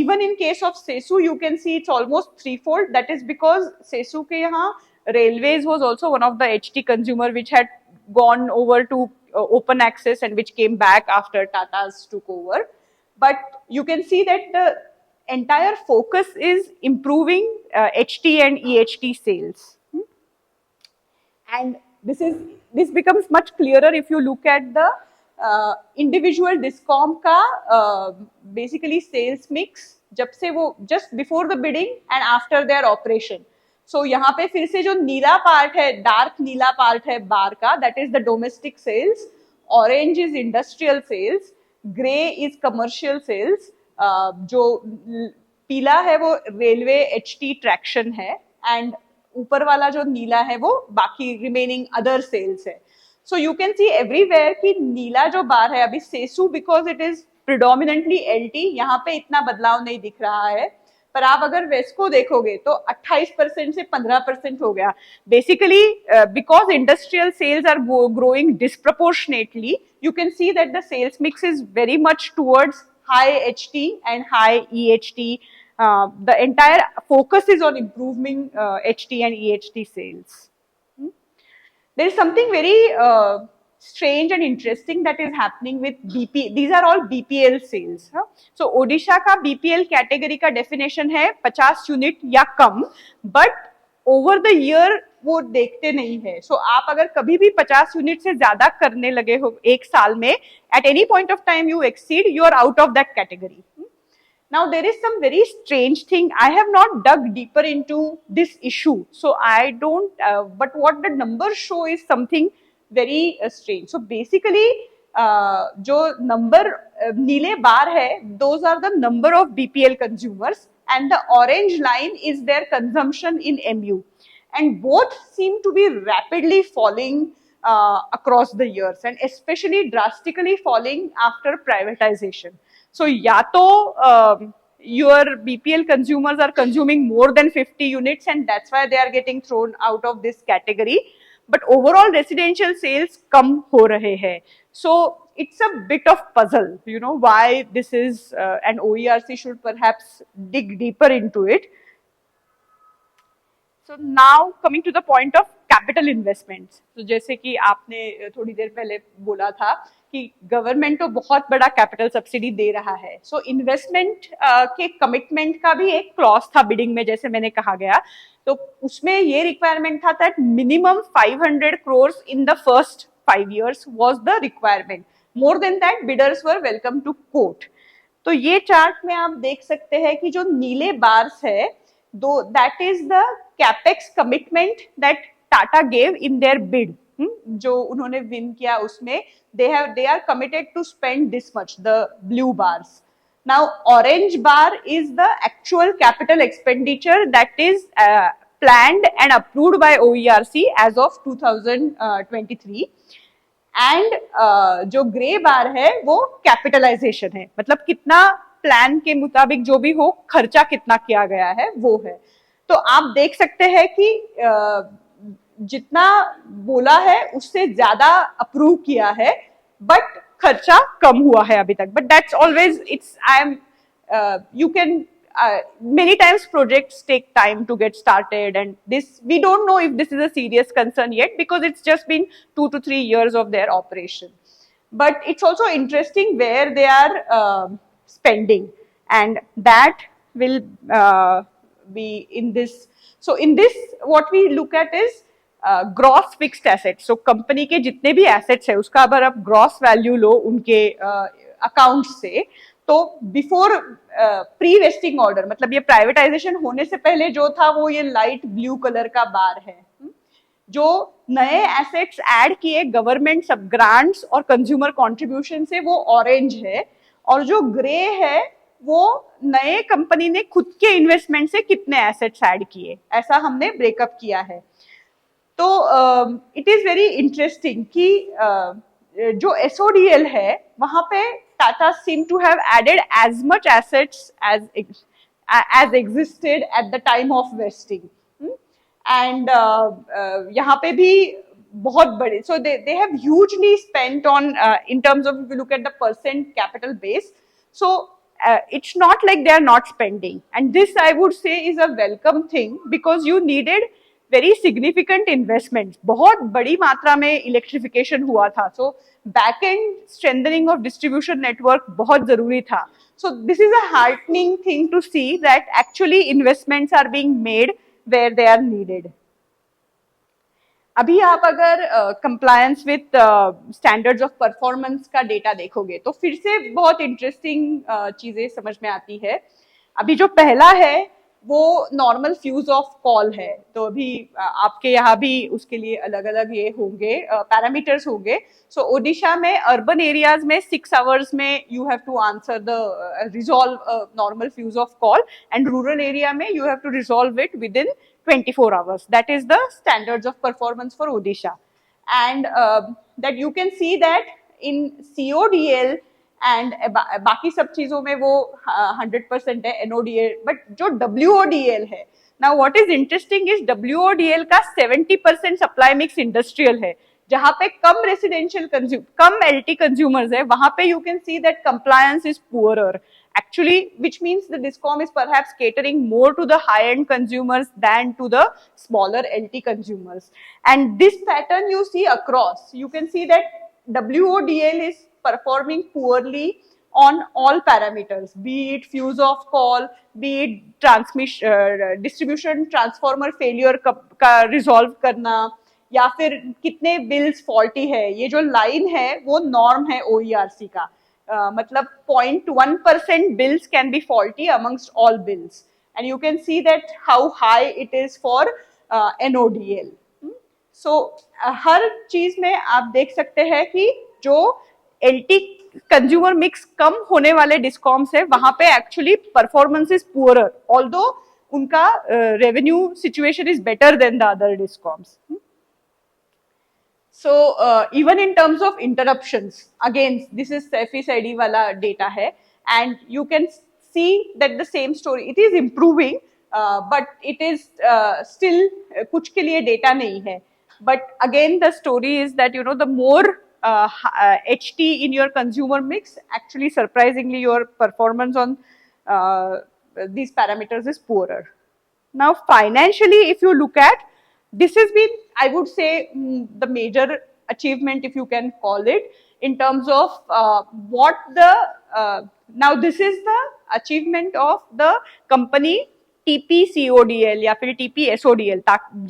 Even in case of Sesu, you can see it's almost threefold. That is because Sesu ke yahan Railways was also one of the HT consumer which had gone over to open access and which came back after Tata's took over. But you can see that the entire focus is improving HT and EHT sales. And this becomes much clearer if you look at the individual discom ka basically sales mix जब से वो just before the bidding and after their operation. So यहाँ पे फिर से जो नीला part है, डार्क नीला पार्ट है बार का, that is the domestic sales, orange is industrial sales, grey is commercial sales, जो पीला है वो रेलवे एचटी ट्रैक्शन है, एंड ऊपर वाला जो नीला है वो बाकी रिमेनिंग अदर सेल्स है. So you can see everywhere कि नीला जो बार है, अभी CESU because it is predominantly LT, यहाँ पे इतना बदलाव नहीं दिख रहा है, पर आप अगर वेस्को देखोगे तो 28% से 15% हो गया. Basically because industrial sales are growing disproportionately, you can see that the sales mix is very much towards high HT and high EHT. The entire focus is on improving HT and EHT sales. There is something very strange and interesting that is happening with BP. These are all BPL sales. So Odisha का BPL category का definition है 50 unit या कम, but over the year वो देखते नहीं है. So आप अगर कभी भी 50 यूनिट से ज्यादा करने लगे हो एक साल में, at any point of time you exceed, you are out of that category. Now there is some very strange thing. I have not dug deeper into this issue, so I don't. But what the numbers show is something very strange. So basically, जो number नीले बार है, those are the number of BPL consumers, and the orange line is their consumption in MU, and both seem to be rapidly falling across the years, and especially drastically falling after privatization. So या तो your BPL consumers are consuming more than 50 units and that's why they are getting thrown out of this category, but overall residential sales कम हो रहे हैं. So it's a bit of puzzle, you know, why this is, and OERC should perhaps dig deeper into it. So now coming to the point of capital investments. So जैसे कि आपने थोड़ी देर पहले बोला था कि गवर्नमेंट तो बहुत बड़ा कैपिटल सब्सिडी दे रहा है. सो इन्वेस्टमेंट के कमिटमेंट का भी एक क्लॉज था बिडिंग में, जैसे मैंने कहा गया, तो उसमें ये रिक्वायरमेंट था that minimum 500 crores in the first 5 years was the requirement. More than that, bidders were welcome to quote. तो ये चार्ट में आप देख सकते हैं कि जो नीले बार्स है, दो that is the capex commitment that Tata gave in their bid, जो उन्होंने विन किया उसमें they are committed to spend this much, the blue bars. Now orange bar is the actual capital expenditure that is planned and approved by OERC as of 2023. And जो grey बार है वो capitalisation है, मतलब कितना plan के मुताबिक जो भी हो खर्चा कितना किया गया है वो है. तो आप देख सकते हैं कि जितना बोला है उससे ज्यादा अप्रूव किया है, बट खर्चा कम हुआ है अभी तक. But that's always it's I am you can many times projects take time to get started, and this we don't know if this is a serious concern yet because it's just been 2 to 3 years of their operation. But it's also interesting where they are spending, and that will be in this. So in this what we look at is gross fixed assets. So company के जितने भी assets है उसका अगर आप gross value लो उनके account से, तो बिफोर प्री वेस्टिंग ऑर्डर, मतलब ये प्राइवेटाइजेशन होने से पहले जो था वो ये लाइट ब्लू कलर का बार है. जो नए एसेट्स ऐड किए गवर्नमेंट सब ग्रांट्स और कंज्यूमर कंट्रीब्यूशन से वो ऑरेंज है, और जो ग्रे है वो नए कंपनी ने खुद के इन्वेस्टमेंट से कितने एसेट्स ऐड किए, ऐसा हमने ब्रेकअप किया है. तो इट इज वेरी इंटरेस्टिंग कि जो एसओडीएल है वहां पे Tata seem to have added as much assets as existed at the time of vesting, and यहाँ पे भी बहुत बड़े, so they have hugely spent on in terms of if you look at the percent capital base, so it's not like they are not spending, and this I would say is a welcome thing because you needed very significant investments. बहुत बड़ी मात्रा में electrification हुआ था, so back end strengthening of distribution network बहुत जरूरी था. So this is a heartening thing to see that actually investments are being made where they are needed. अभी आप अगर compliance with standards of performance का data देखोगे तो फिर से बहुत इंटरेस्टिंग चीजें समझ में आती है. अभी जो पहला है वो नॉर्मल फ्यूज ऑफ कॉल है, तो अभी आपके यहाँ भी उसके लिए अलग अलग ये होंगे पैरामीटर्स होंगे. सो ओडिशा में अर्बन एरियाज में 6 आवर्स में you have to answer the resolve normal fuse of call, and rural area में you have to resolve it within 24 hours. That is the standards of performance for Odisha, and that you can see that in CODL and बाकी सब चीजों में वो 100% है NODL, but जो WODL है, now what is interesting is WODL का 70% supply mix industrial है, जहां पे कम रेसिडेंशियल कम LT कंज्यूमर्स है, वहां पे you can see that compliance is poorer actually, which means the DISCOM is perhaps catering more to the high-end consumers than to the smaller LT consumers. And this pattern you see across, you can see that WODL is performing poorly on all parameters, be it fuse of call, be it transmission distribution transformer failure का resolve करना, या फिर कितने bills faulty है. ये जो line है वो norm है OERC का, मतलब 0.1% bills can be faulty amongst all bills, and you can see that how high it is for NODL. So हर चीज में आप देख सकते हैं कि जो LT कंज्यूमर मिक्स कम होने वाले डिस्कॉम्स है वहां पे actually performance is poorer, although उनका revenue situation is better than the other discoms. So even in terms of interruptions, again this is FECID वाला data है, and you can see that the same story, it is improving, but it is still कुछ के लिए data नहीं है. But again the story is that you know the more HT in your consumer mix, actually surprisingly your performance on these parameters is poorer. Now financially if you look at, this has been, I would say, the major achievement, if you can call it, in terms of what the now this is the achievement of the company TPCODL या फिर TPSODL,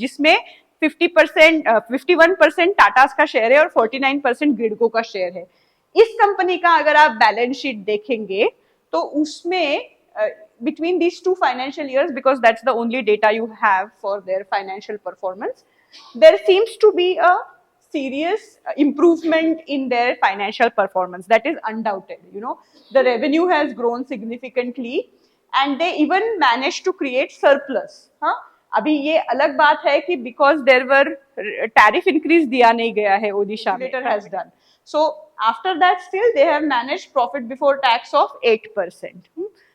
जिसमें 51% टाटास का share है और 49% ग्रिडको का share है. इस company का अगर आप बैलेंस शीट देखेंगे तो उसमें between these two financial years, because that's the only data you have for their financial performance, there seems to be a serious improvement in their financial performance. That is undoubted. You know, the revenue has grown significantly and they even managed to create surplus. हाँ, अभी ये अलग बात है कि because there were tariff increase दिया नहीं गया है ओडिशा में, regulator has done. So after that still they have managed profit before tax of 8%.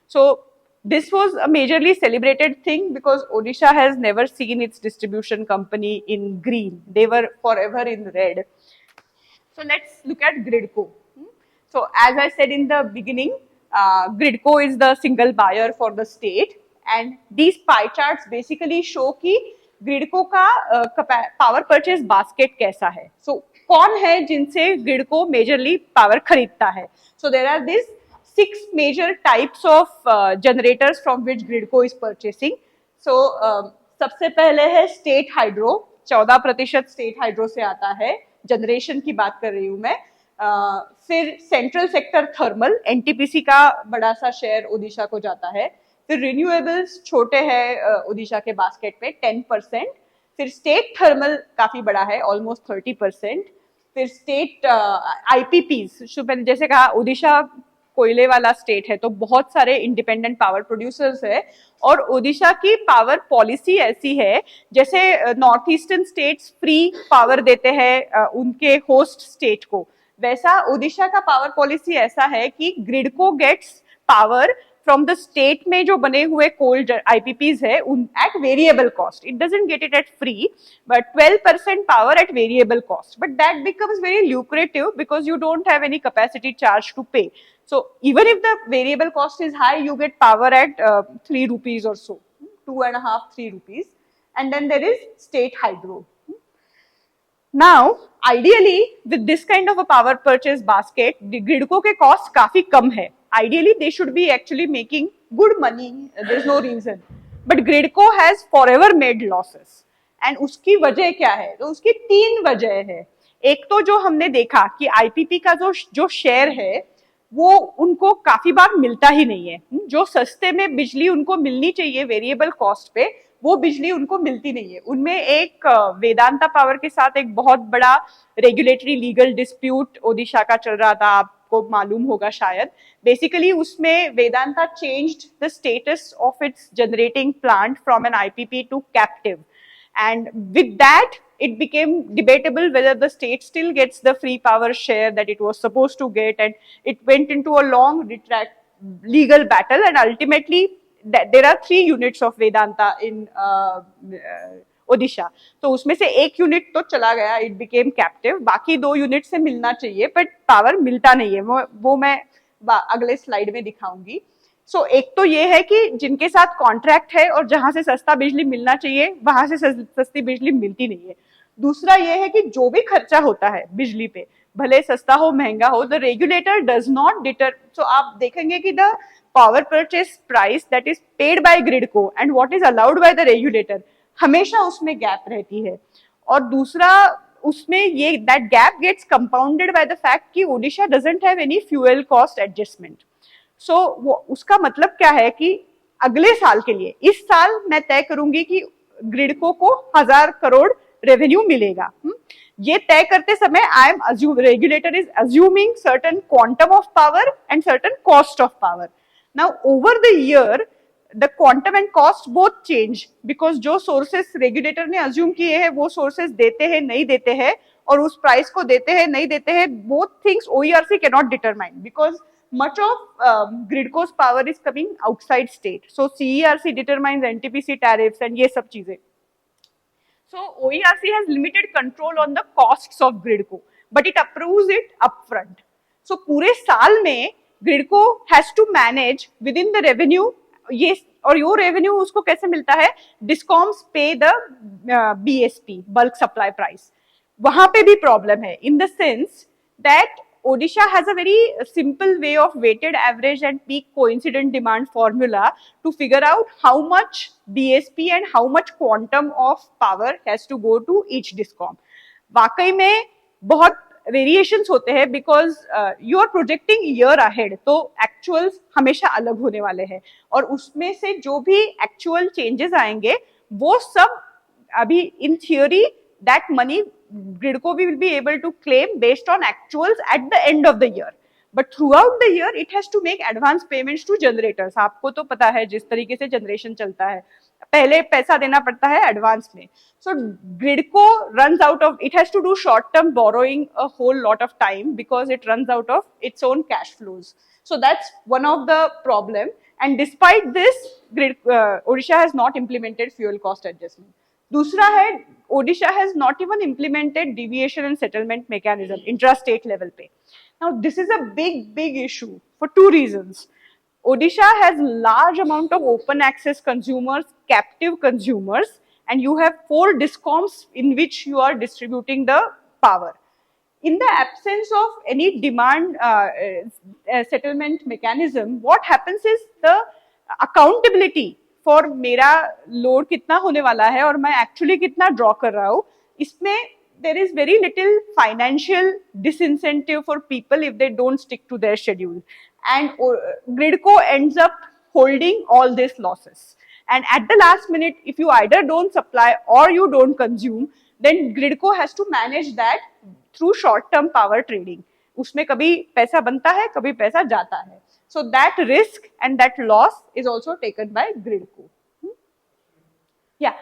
So this was a majorly celebrated thing because Odisha has never seen its distribution company in green. They were forever in red. So let's look at Gridco. So as I said in the beginning, Gridco is the single buyer for the state, and these pie charts basically show कि Gridco का power purchase basket कैसा है. So कौन है जिनसे Gridco majorly power खरीदता है. So there are these 6 major types of generators from which Gridco is purchasing. So सबसे पहले है स्टेट हाइड्रो, 14% स्टेट हाइड्रो से आता है, जनरेशन की बात कर रही हूं मैं. फिर सेंट्रल सेक्टर थर्मल, एनटीपीसी का बड़ा सा शेयर ओडिशा को जाता है. फिर रिन्यूएबल्स छोटे हैं ओडिशा के बास्केट में 10%. फिर स्टेट थर्मल काफी बड़ा है, ऑलमोस्ट 30%. फिर स्टेट आईपीपीज, जैसे कहा ओडिशा कोयले वाला स्टेट है तो बहुत सारे इंडिपेंडेंट पावर प्रोड्यूसर्स है, और ओडिशा की पावर पॉलिसी ऐसी है जैसे north eastern states free power देते हैं उनके होस्ट स्टेट को, वैसा ओडिशा का पावर पॉलिसी ऐसा है कि GRIDCO gets power from the state में जो बने हुए कोल आईपीपीज है at variable cost. It doesn't get it at free but 12% power at variable cost, but that becomes very lucrative because you don't have any capacity charge to pay. So even if the variable cost is high, you get power at 3 rupees or so, 2.5-3 rupees. And then there is state hydro. Now ideally with this kind of a power purchase basket, the Gridco के cost काफी कम है. Ideally they should be actually making good money, there's no reason, but Gridco has forever made losses. And उसकी वजह क्या है, तो उसकी 3 वजह है. एक तो जो हमने देखा कि आईपीपी का जो शेयर है वो उनको काफी बार मिलता ही नहीं है. जो सस्ते में बिजली उनको मिलनी चाहिए वेरिएबल कॉस्ट पे, वो बिजली उनको मिलती नहीं है. उनमें एक वेदांता पावर के साथ एक बहुत बड़ा रेगुलेटरी लीगल डिस्प्यूट ओडिशा का चल रहा था, आपको मालूम होगा शायद. बेसिकली उसमें Vedanta changed the status of its generating plant from an IPP to captive. And with that, it became debatable whether the state still gets the free power share that it was supposed to get, and it went into a long legal battle, and ultimately there are 3 units of Vedanta in Odisha. तो उसमें से एक unit तो चला गया, it became captive. बाकी 2 unit से मिलना चाहिए, but पावर मिलता नहीं है. वो मैं अगले स्लाइड में दिखाऊंगी. सो एक तो ये है कि जिनके साथ कॉन्ट्रैक्ट है और जहां से सस्ता बिजली मिलना चाहिए वहां से सस्ती बिजली मिलती नहीं है. दूसरा ये है कि जो भी खर्चा होता है बिजली पे, भले सस्ता हो महंगा हो, the regulator does not deter. So आप देखेंगे कि the power purchase price that is paid by GRIDCO and what is allowed by the regulator, हमेशा उसमें गैप रहती है. और दूसरा उसमें ये that gap gets compounded by the fact कि Odisha doesn't have any fuel cost adjustment. So उसका मतलब क्या है कि अगले साल के लिए, इस साल मैं तय करूंगी कि ग्रिडको को 1000 करोड़ रेवेन्यू मिलेगा. ये तय करते समय I am regulator is assuming certain quantum of power and certain cost of power. Now over the year the quantum and cost both change, because जो सोर्सेस रेगुलेटर ने अज्यूम किए हैं वो सोर्सेस देते हैं नहीं देते हैं, और उस प्राइस को देते हैं नहीं देते हैं, both things OERC can not determine because much of Gridco's power is coming outside state. So CERC determines NTPC tariffs and ये सब चीजें. So OERC has limited control on the costs of Gridco, but it approves it upfront. So पूरे साल में Gridco has to manage within the revenue. ये और यो revenue उसको कैसे मिलता है, डिस्कॉम्स पे the BSP bulk supply price. वहां पे भी प्रॉब्लम है in the sense that Odisha has a very simple way of weighted average and peak coincident demand formula to figure out how much BSP and how much quantum of power has to go to each discom. वाकई में बहुत variations होते हैं because you are projecting year ahead, तो actuals हमेशा अलग होने वाले हैं और उसमें से जो भी एक्चुअल चेंजेस आएंगे वो सब अभी in theory that money GRIDCO will be able to claim based on actuals at the end of the year, but throughout the year it has to make advance payments to generators. आपको तो पता है जिस तरीके से generation चलता है, पहले पैसा देना पड़ता है एडवांस में। So Gridco runs out of, it has to do short-term borrowing a whole lot of time because it runs out of its own cash flows. So that's one of the problem. And despite this, Odisha has not implemented fuel cost adjustment. दूसरा है, Odisha has not even implemented deviation and settlement mechanism intra-state level पे. Now this is a big issue for two reasons. Odisha has large amount of open access consumers, captive consumers, and you have 4 discoms in which you are distributing the power. In the absence of any demand settlement mechanism, what happens is the accountability for मेरा load कितना होने वाला है और मैं actually कितना draw कर रहा हूँ, इसमें there is very little financial disincentive for people if they don't stick to their schedule. And Gridco ends up holding all these losses. And at the last minute, if you either don't supply or you don't consume, then Gridco has to manage that through short-term power trading. उसमें कभी पैसा बनता है, कभी पैसा जाता है. So that risk and that loss is also taken by Gridco. Yeah.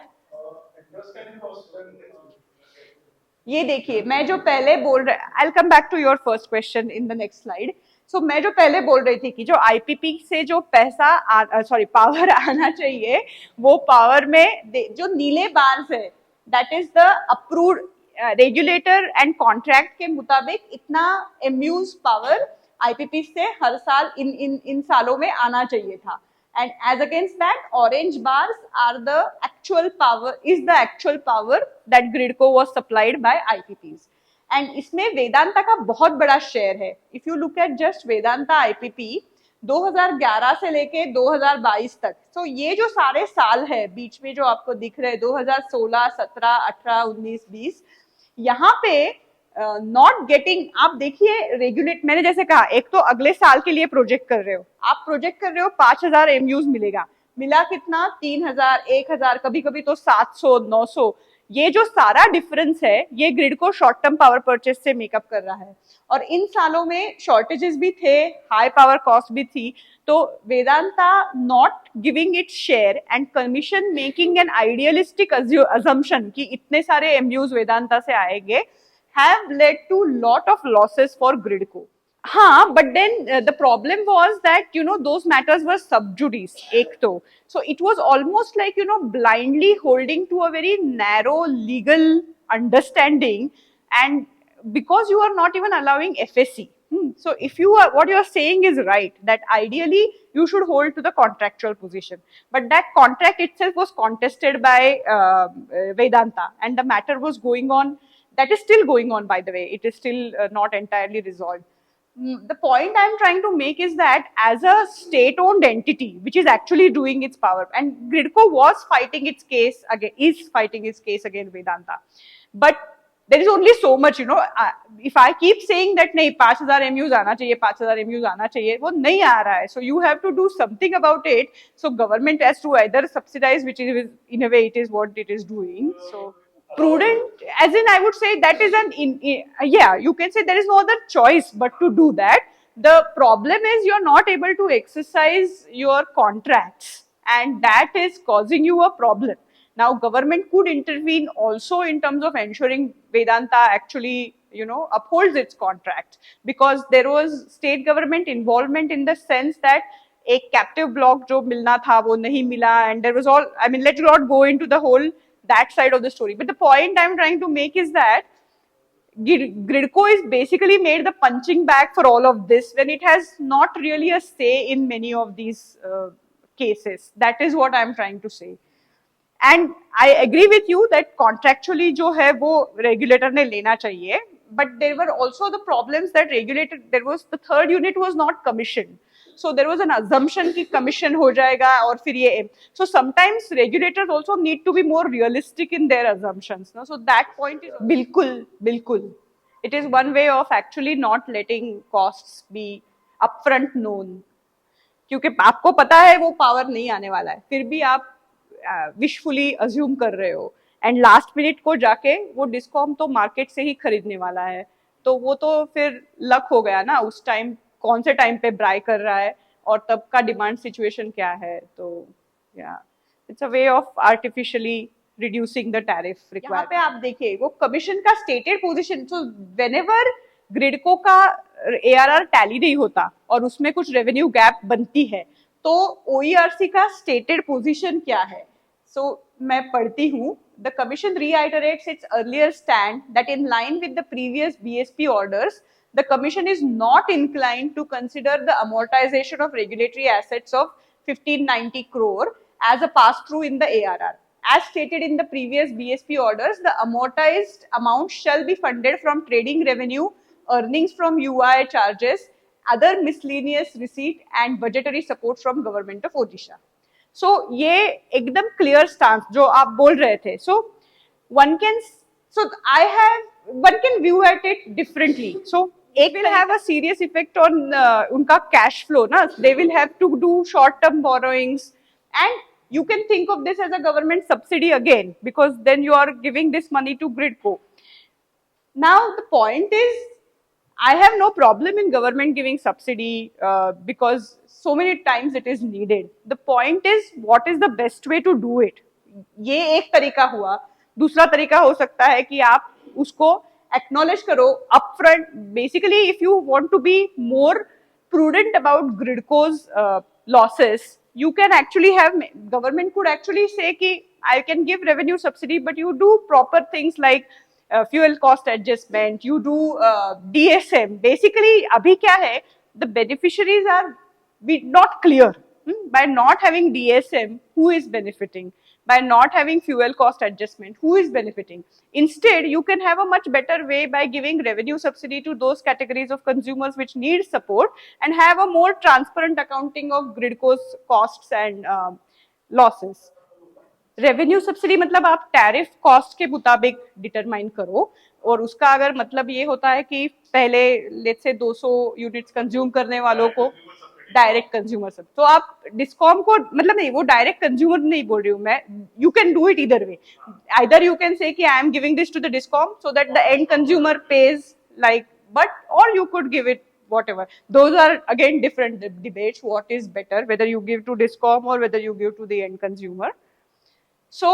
ये देखिए, मैं जो पहले बोल रहा, I'll come back to your first question in the next slide. So मैं जो पहले बोल रही थी कि जो IPP से जो पैसा पावर आना चाहिए, वो पावर में जो नीले बार्स है, that is the approved regulator and contract के मुताबिक इतना MUs पावर IPP से हर साल इन सालों में आना चाहिए था. And as against that, orange bars are the actual power, is the actual power that Gridco was supplied by IPPs. And इसमें वेदांता का बहुत बड़ा शेयर है. If you look at just Vedanta IPP 2011 से लेके 2022 तक, तो ये जो सारे साल है बीच में जो आपको दिख रहे हैं 2016, 17, 18, 19, 20, यहाँ पे नॉट गेटिंग, आप देखिए रेगुलेट, मैंने जैसे कहा एक तो अगले साल के लिए प्रोजेक्ट कर रहे हो, आप प्रोजेक्ट कर रहे हो 5000 MUs मिलेगा, मिला कितना 3000, 1000, कभी कभी तो 700, 900. ये जो सारा डिफरेंस है ये ग्रिड को शॉर्ट टर्म पावर परचेस से मेकअप कर रहा है. और इन सालों में शॉर्टेजेस भी थे, हाई पावर कॉस्ट भी थी, तो Vedanta not giving it share and commission making an idealistic assumption कि इतने सारे MUs वेदांता से आएंगे have led to lot of losses for Gridco. हाँ, but then the problem was that those matters were sub judice एक तो, so it was almost like blindly holding to a very narrow legal understanding, and because you are not even allowing FSC. So if you are, what you are saying is right, that ideally you should hold to the contractual position, but that contract itself was contested by Vedanta, and the matter was going on. That is still going on, by the way. It is still not entirely resolved. The point I'm trying to make is that as a state-owned entity, which is actually doing its power, and Gridco was fighting its case again, is fighting its case against Vedanta, but there is only so much, if I keep saying that nahi 5000 MUs आना चाहिए, 5000 MUs आना चाहिए, वो नहीं आ रहा है. So you have to do something about it. So government has to either subsidize, which is in a way it is what it is doing. So prudent, as in I would say that is yeah, you can say there is no other choice but to do that. The problem is you're not able to exercise your contracts, and that is causing you a problem. Now government could intervene also in terms of ensuring Vedanta actually upholds its contract, because there was state government involvement in the sense that एक captive block जो मिलना था वो नहीं मिला, and there was all, I mean, let's not go into the whole that side of the story, but the point I'm trying to make is that Gridco is basically made the punching bag for all of this when it has not really a say in many of these cases. That is what I'm trying to say. And I agree with you that contractually जो है वो regulator ने लेना चाहिए, but there were also the problems that regulator, there was, the third unit was not commissioned. So there was an assumption कि commission हो जाएगा और फिर ये, so sometimes regulators also need to be more realistic in their assumptions. No? So that point is बिल्कुल, It is one way of actually not letting costs be upfront known. क्योंकि आपको पता है वो पावर नहीं आने वाला है, फिर भी आप विशफुली अज्यूम कर रहे हो, एंड लास्ट मिनट को जाके वो डिस्कॉम तो मार्केट से ही खरीदने वाला है, तो वो तो फिर लक हो गया ना, उस टाइम कौन से टाइम पे बाय कर रहा है और तब का डिमांड सिचुएशन क्या है. तो या it's a way of artificially reducing the tariff requirement. यहाँ पे आप देखिए वो कमीशन का stated position, so whenever GRIDCO का ARR टैली नहीं होता और उसमें कुछ रेवेन्यू गैप बनती है, तो OERC का स्टेटेड पोजीशन क्या है. सो मैं पढ़ती हूँ. The Commission reiterates its earlier stand that in line with the previous BSP orders, the Commission is not inclined to consider the amortization of regulatory assets of 1590 crore as a pass-through in the ARR. As stated in the previous BSP orders, the amortized amount shall be funded from trading revenue, earnings from UI charges, other miscellaneous receipt and budgetary support from government of Odisha. So ये एकदम clear stance जो आप बोल रहे थे. So one can view at it differently. So एक will have a serious effect on उनका cash flow ना. They will have to do short term borrowings, and you can think of this as a government subsidy again, because then you are giving this money to Gridco. Now the point is, I have no problem in government giving subsidy because so many times it is needed. The point is, what is the best way to do it? ये एक तरीका हुआ. दूसरा तरीका हो सकता है कि आप उसको acknowledge करो upfront. Basically, if you want to be more prudent about Gridco's losses, you can actually have, government could actually say कि I can give revenue subsidy, but you do proper things like fuel cost adjustment, you do DSM. Basically, abhi kya hai, the beneficiaries are not clear. By not having DSM, who is benefiting? By not having fuel cost adjustment, who is benefiting? Instead, you can have a much better way by giving revenue subsidy to those categories of consumers which need support, and have a more transparent accounting of Gridco's costs and losses. Revenue subsidy मतलब आप tariff cost के मुताबिक determine करो, और उसका अगर मतलब ये होता है कि पहले लेट्स से 200 यूनिट्स कंज्यूम करने वालों को डायरेक्ट कंज्यूमर सब, तो आप डिस्कॉम को मतलब नहीं, वो डायरेक्ट कंज्यूमर नहीं बोल रही हूँ मैं. यू कैन डू इट इधर वे. आइदर यू कैन से कि I am giving this to the discom so that the end consumer pays like, but और you could give it whatever. Those are again different debates. What is better, whether you give to discom or whether you give to the end consumer. So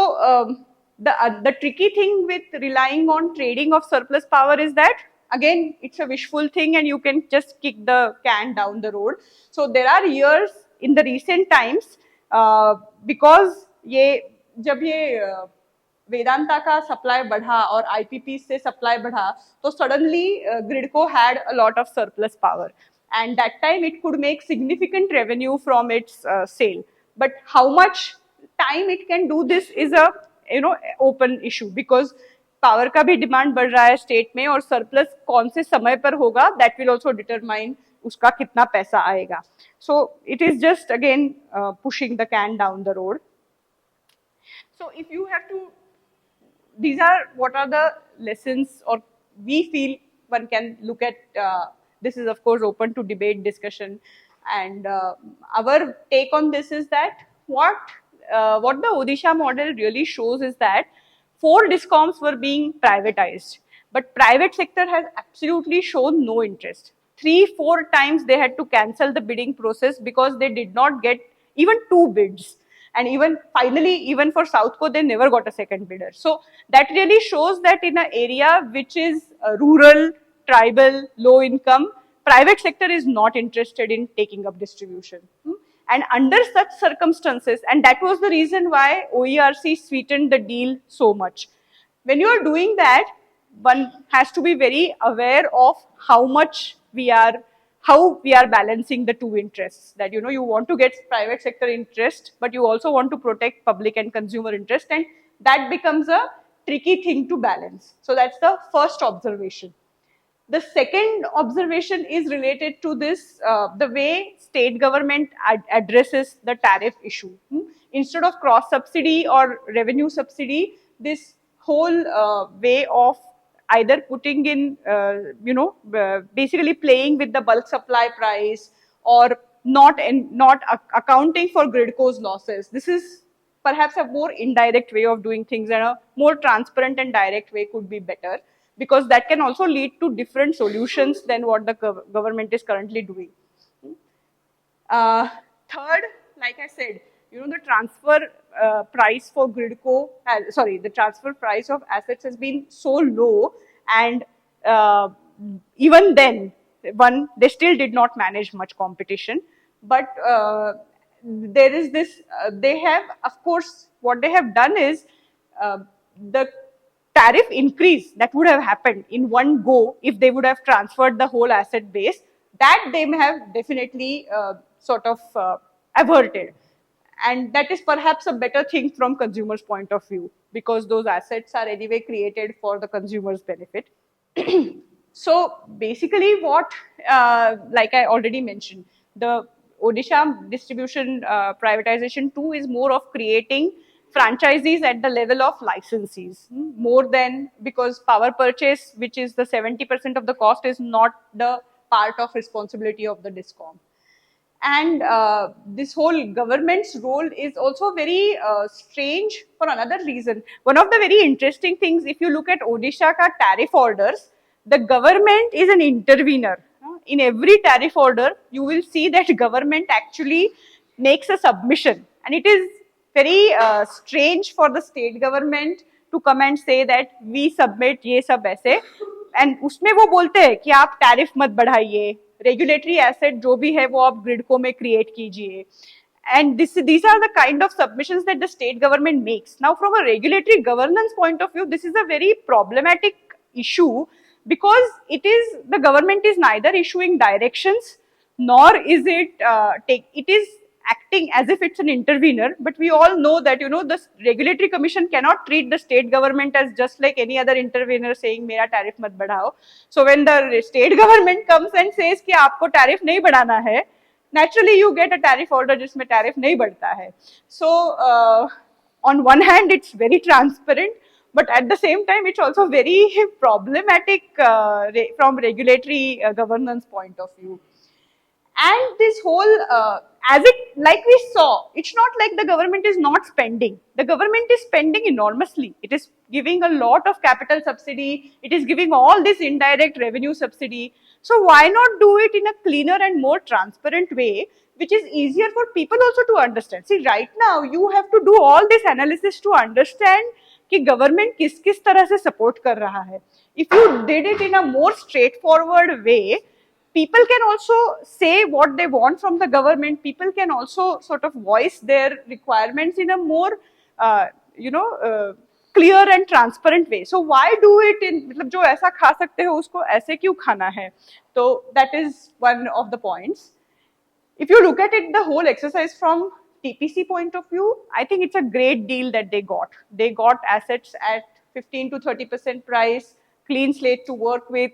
the tricky thing with relying on trading of surplus power is that again it's a wishful thing and you can just kick the can down the road. So there are years in the recent times because ये जब ये वेदांता का supply बढ़ा और IPP से supply बढ़ा, तो suddenly GRIDCO had a lot of surplus power, and that time it could make significant revenue from its sale. But how much time it can do this is a open issue, because power का भी demand बढ़ रहा है state में, और surplus कौन से समय पर होगा दैट विल ऑल्सो डिटरमाइन उसका कितना पैसा आएगा. So it is just again pushing the can down the road. So if you have to, these are what are the lessons, or we feel one can look at. This is of course open to debate, discussion, and our take on this is that what the Odisha model really shows is that 4 discoms were being privatized, but private sector has absolutely shown no interest. 3-4 times they had to cancel the bidding process because they did not get even 2 bids. And even finally, even for Southco, they never got a second bidder. So that really shows that in an area which is rural, tribal, low income, private sector is not interested in taking up distribution. And under such circumstances, and that was the reason why OERC sweetened the deal so much. When you are doing that, one has to be very aware of how we are balancing the two interests, that you want to get private sector interest, but you also want to protect public and consumer interest, and that becomes a tricky thing to balance. So that's the first observation. The second observation is related to this, the way state government addresses the tariff issue. Instead of cross subsidy or revenue subsidy, this whole way of either putting in, basically playing with the bulk supply price, or not accounting for Gridco's losses. This is perhaps a more indirect way of doing things, and a more transparent and direct way could be better, because that can also lead to different solutions than what the government is currently doing. Third, like I said, the transfer price for Gridco the transfer price of assets has been so low, and even then, they still did not manage much competition. But there is this, they have, of course, what they have done is, the tariff increase that would have happened in one go if they would have transferred the whole asset base, that they may have definitely sort of averted. And that is perhaps a better thing from consumers' point of view, because those assets are anyway created for the consumer's benefit. So basically what, like I already mentioned, the Odisha distribution privatization 2 is more of creating franchisees at the level of licensees, more than, because power purchase, which is the 70% of the cost, is not the part of responsibility of the DISCOM. And this whole government's role is also very strange for another reason. One of the very interesting things, if you look at Odisha ka tariff orders, the government is an intervener. In every tariff order, you will see that government actually makes a submission, and it is very strange for the state government to come and say that we submit ये सब ऐसे, and उसमें वो बोलते हैं कि आप tariff मत बढ़ाइए, रेगुलेटरी एसेट जो भी है वो आप ग्रिडको में क्रिएट कीजिए. And these are the kind of submissions that the state government makes. Now, from a regulatory governance point of view, this is a very problematic issue, because the government is neither issuing directions, nor is it is acting as if it's an intervener. But we all know that, the regulatory commission cannot treat the state government as just like any other intervener saying, mera tariff mat badhao. So when the state government comes and says कि आपको tariff नहीं बढ़ाना है, naturally you get a tariff order जिसमें tariff नहीं बढ़ता है. So on one hand, it's very transparent, but at the same time, it's also very problematic from regulatory governance point of view. And this whole, like we saw, it's not like the government is not spending. The government is spending enormously. It is giving a lot of capital subsidy. It is giving all this indirect revenue subsidy. So why not do it in a cleaner and more transparent way, which is easier for people also to understand? See, right now, you have to do all this analysis to understand कि government किस तरह से support कर रहा है. If you did it in a more straightforward way, people can also say what they want from the government. People can also sort of voice their requirements in a more, clear and transparent way. So why do it in, मतलब जो ऐसा खा सकते हो उसको ऐसे क्यों खाना है? So that is one of the points. If you look at it, the whole exercise from TPC point of view, I think it's a great deal that they got. They got assets at 15 to 30% price, clean slate to work with,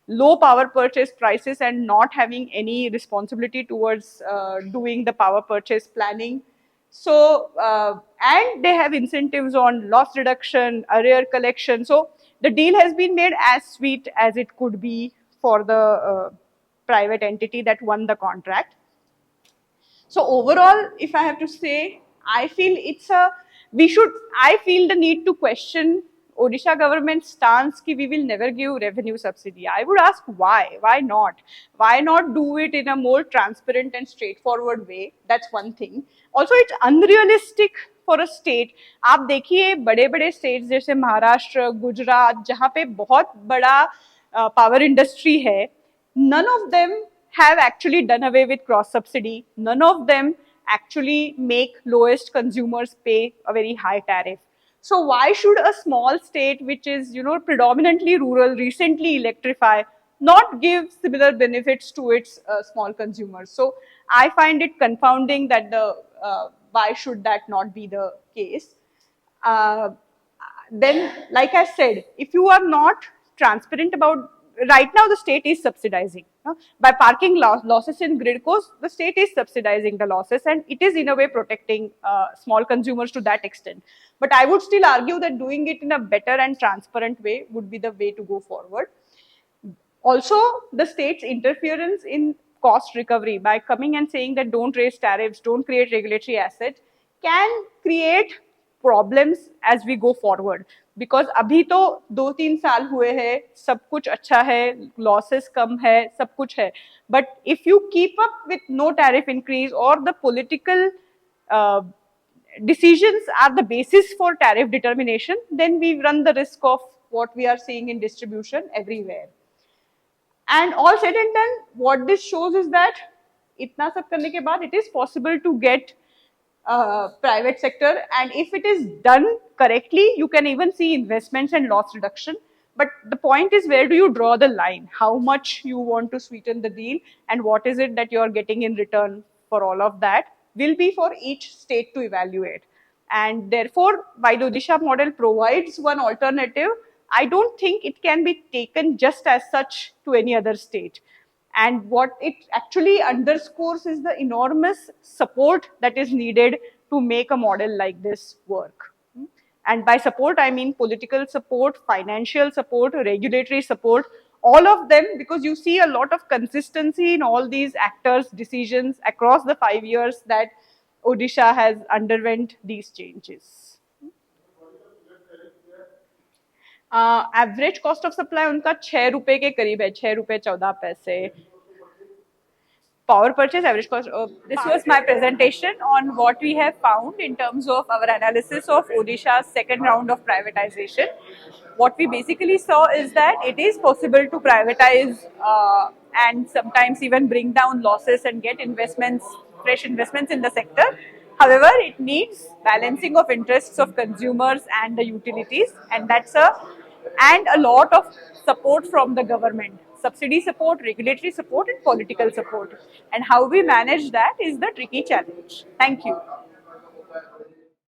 low power purchase prices, and not having any responsibility towards doing the power purchase planning. So, and they have incentives on loss reduction, arrear collection. So, the deal has been made as sweet as it could be for the private entity that won the contract. So, overall, if I have to say, I feel I feel the need to question Odisha government's stance that we will never give revenue subsidy. I would ask why? Why not? Why not do it in a more transparent and straightforward way? That's one thing. Also, it's unrealistic for a state. आप देखिए बड़े-बड़े states जैसे महाराष्ट्र, गुजरात, जहाँ पे बहुत बड़ा power industry है, none of them have actually done away with cross subsidy. None of them actually make lowest consumers pay a very high tariff. So why should a small state, which is predominantly rural, recently electrify, not give similar benefits to its small consumers? So I find it confounding that why should that not be the case? Then, like I said, if you are not transparent about right now the state is subsidizing. By parking losses in gridcos, the state is subsidizing the losses, and it is in a way protecting small consumers to that extent. But I would still argue that doing it in a better and transparent way would be the way to go forward. Also, the state's interference in cost recovery by coming and saying that don't raise tariffs, don't create regulatory assets, can create problems as we go forward. Because अभी तो 2-3 साल हुए हैं, सब कुछ अच्छा है, losses कम है, सब कुछ है. But if you keep up with no tariff increase, or the political decisions are the basis for tariff determination, then we run the risk of what we are seeing in distribution everywhere. And all said and done, what this shows is that itna sab karne ke baad, it is possible to get private sector, and if it is done correctly, you can even see investments and loss reduction. But the point is, where do you draw the line? How much you want to sweeten the deal, and what is it that you are getting in return for all of that will be for each state to evaluate. And therefore, while Odisha model provides one alternative, I don't think it can be taken just as such to any other state. And what it actually underscores is the enormous support that is needed to make a model like this work. And by support, I mean political support, financial support, regulatory support, all of them, because you see a lot of consistency in all these actors' decisions across the 5 years that Odisha has underwent these changes. Average cost of supply उनका 6 रुपए के करीब है, 6 रुपए 14 पैसे. Power purchase average cost. This was my presentation on what we have found in terms of our analysis of Odisha's second round of privatization. What we basically saw is that it is possible to privatize and sometimes even bring down losses and get investments, fresh investments in the sector. However, it needs balancing of interests of consumers and the utilities, and and a lot of support from the government. Subsidy support, regulatory support, and political support. And how we manage that is the tricky challenge. Thank you.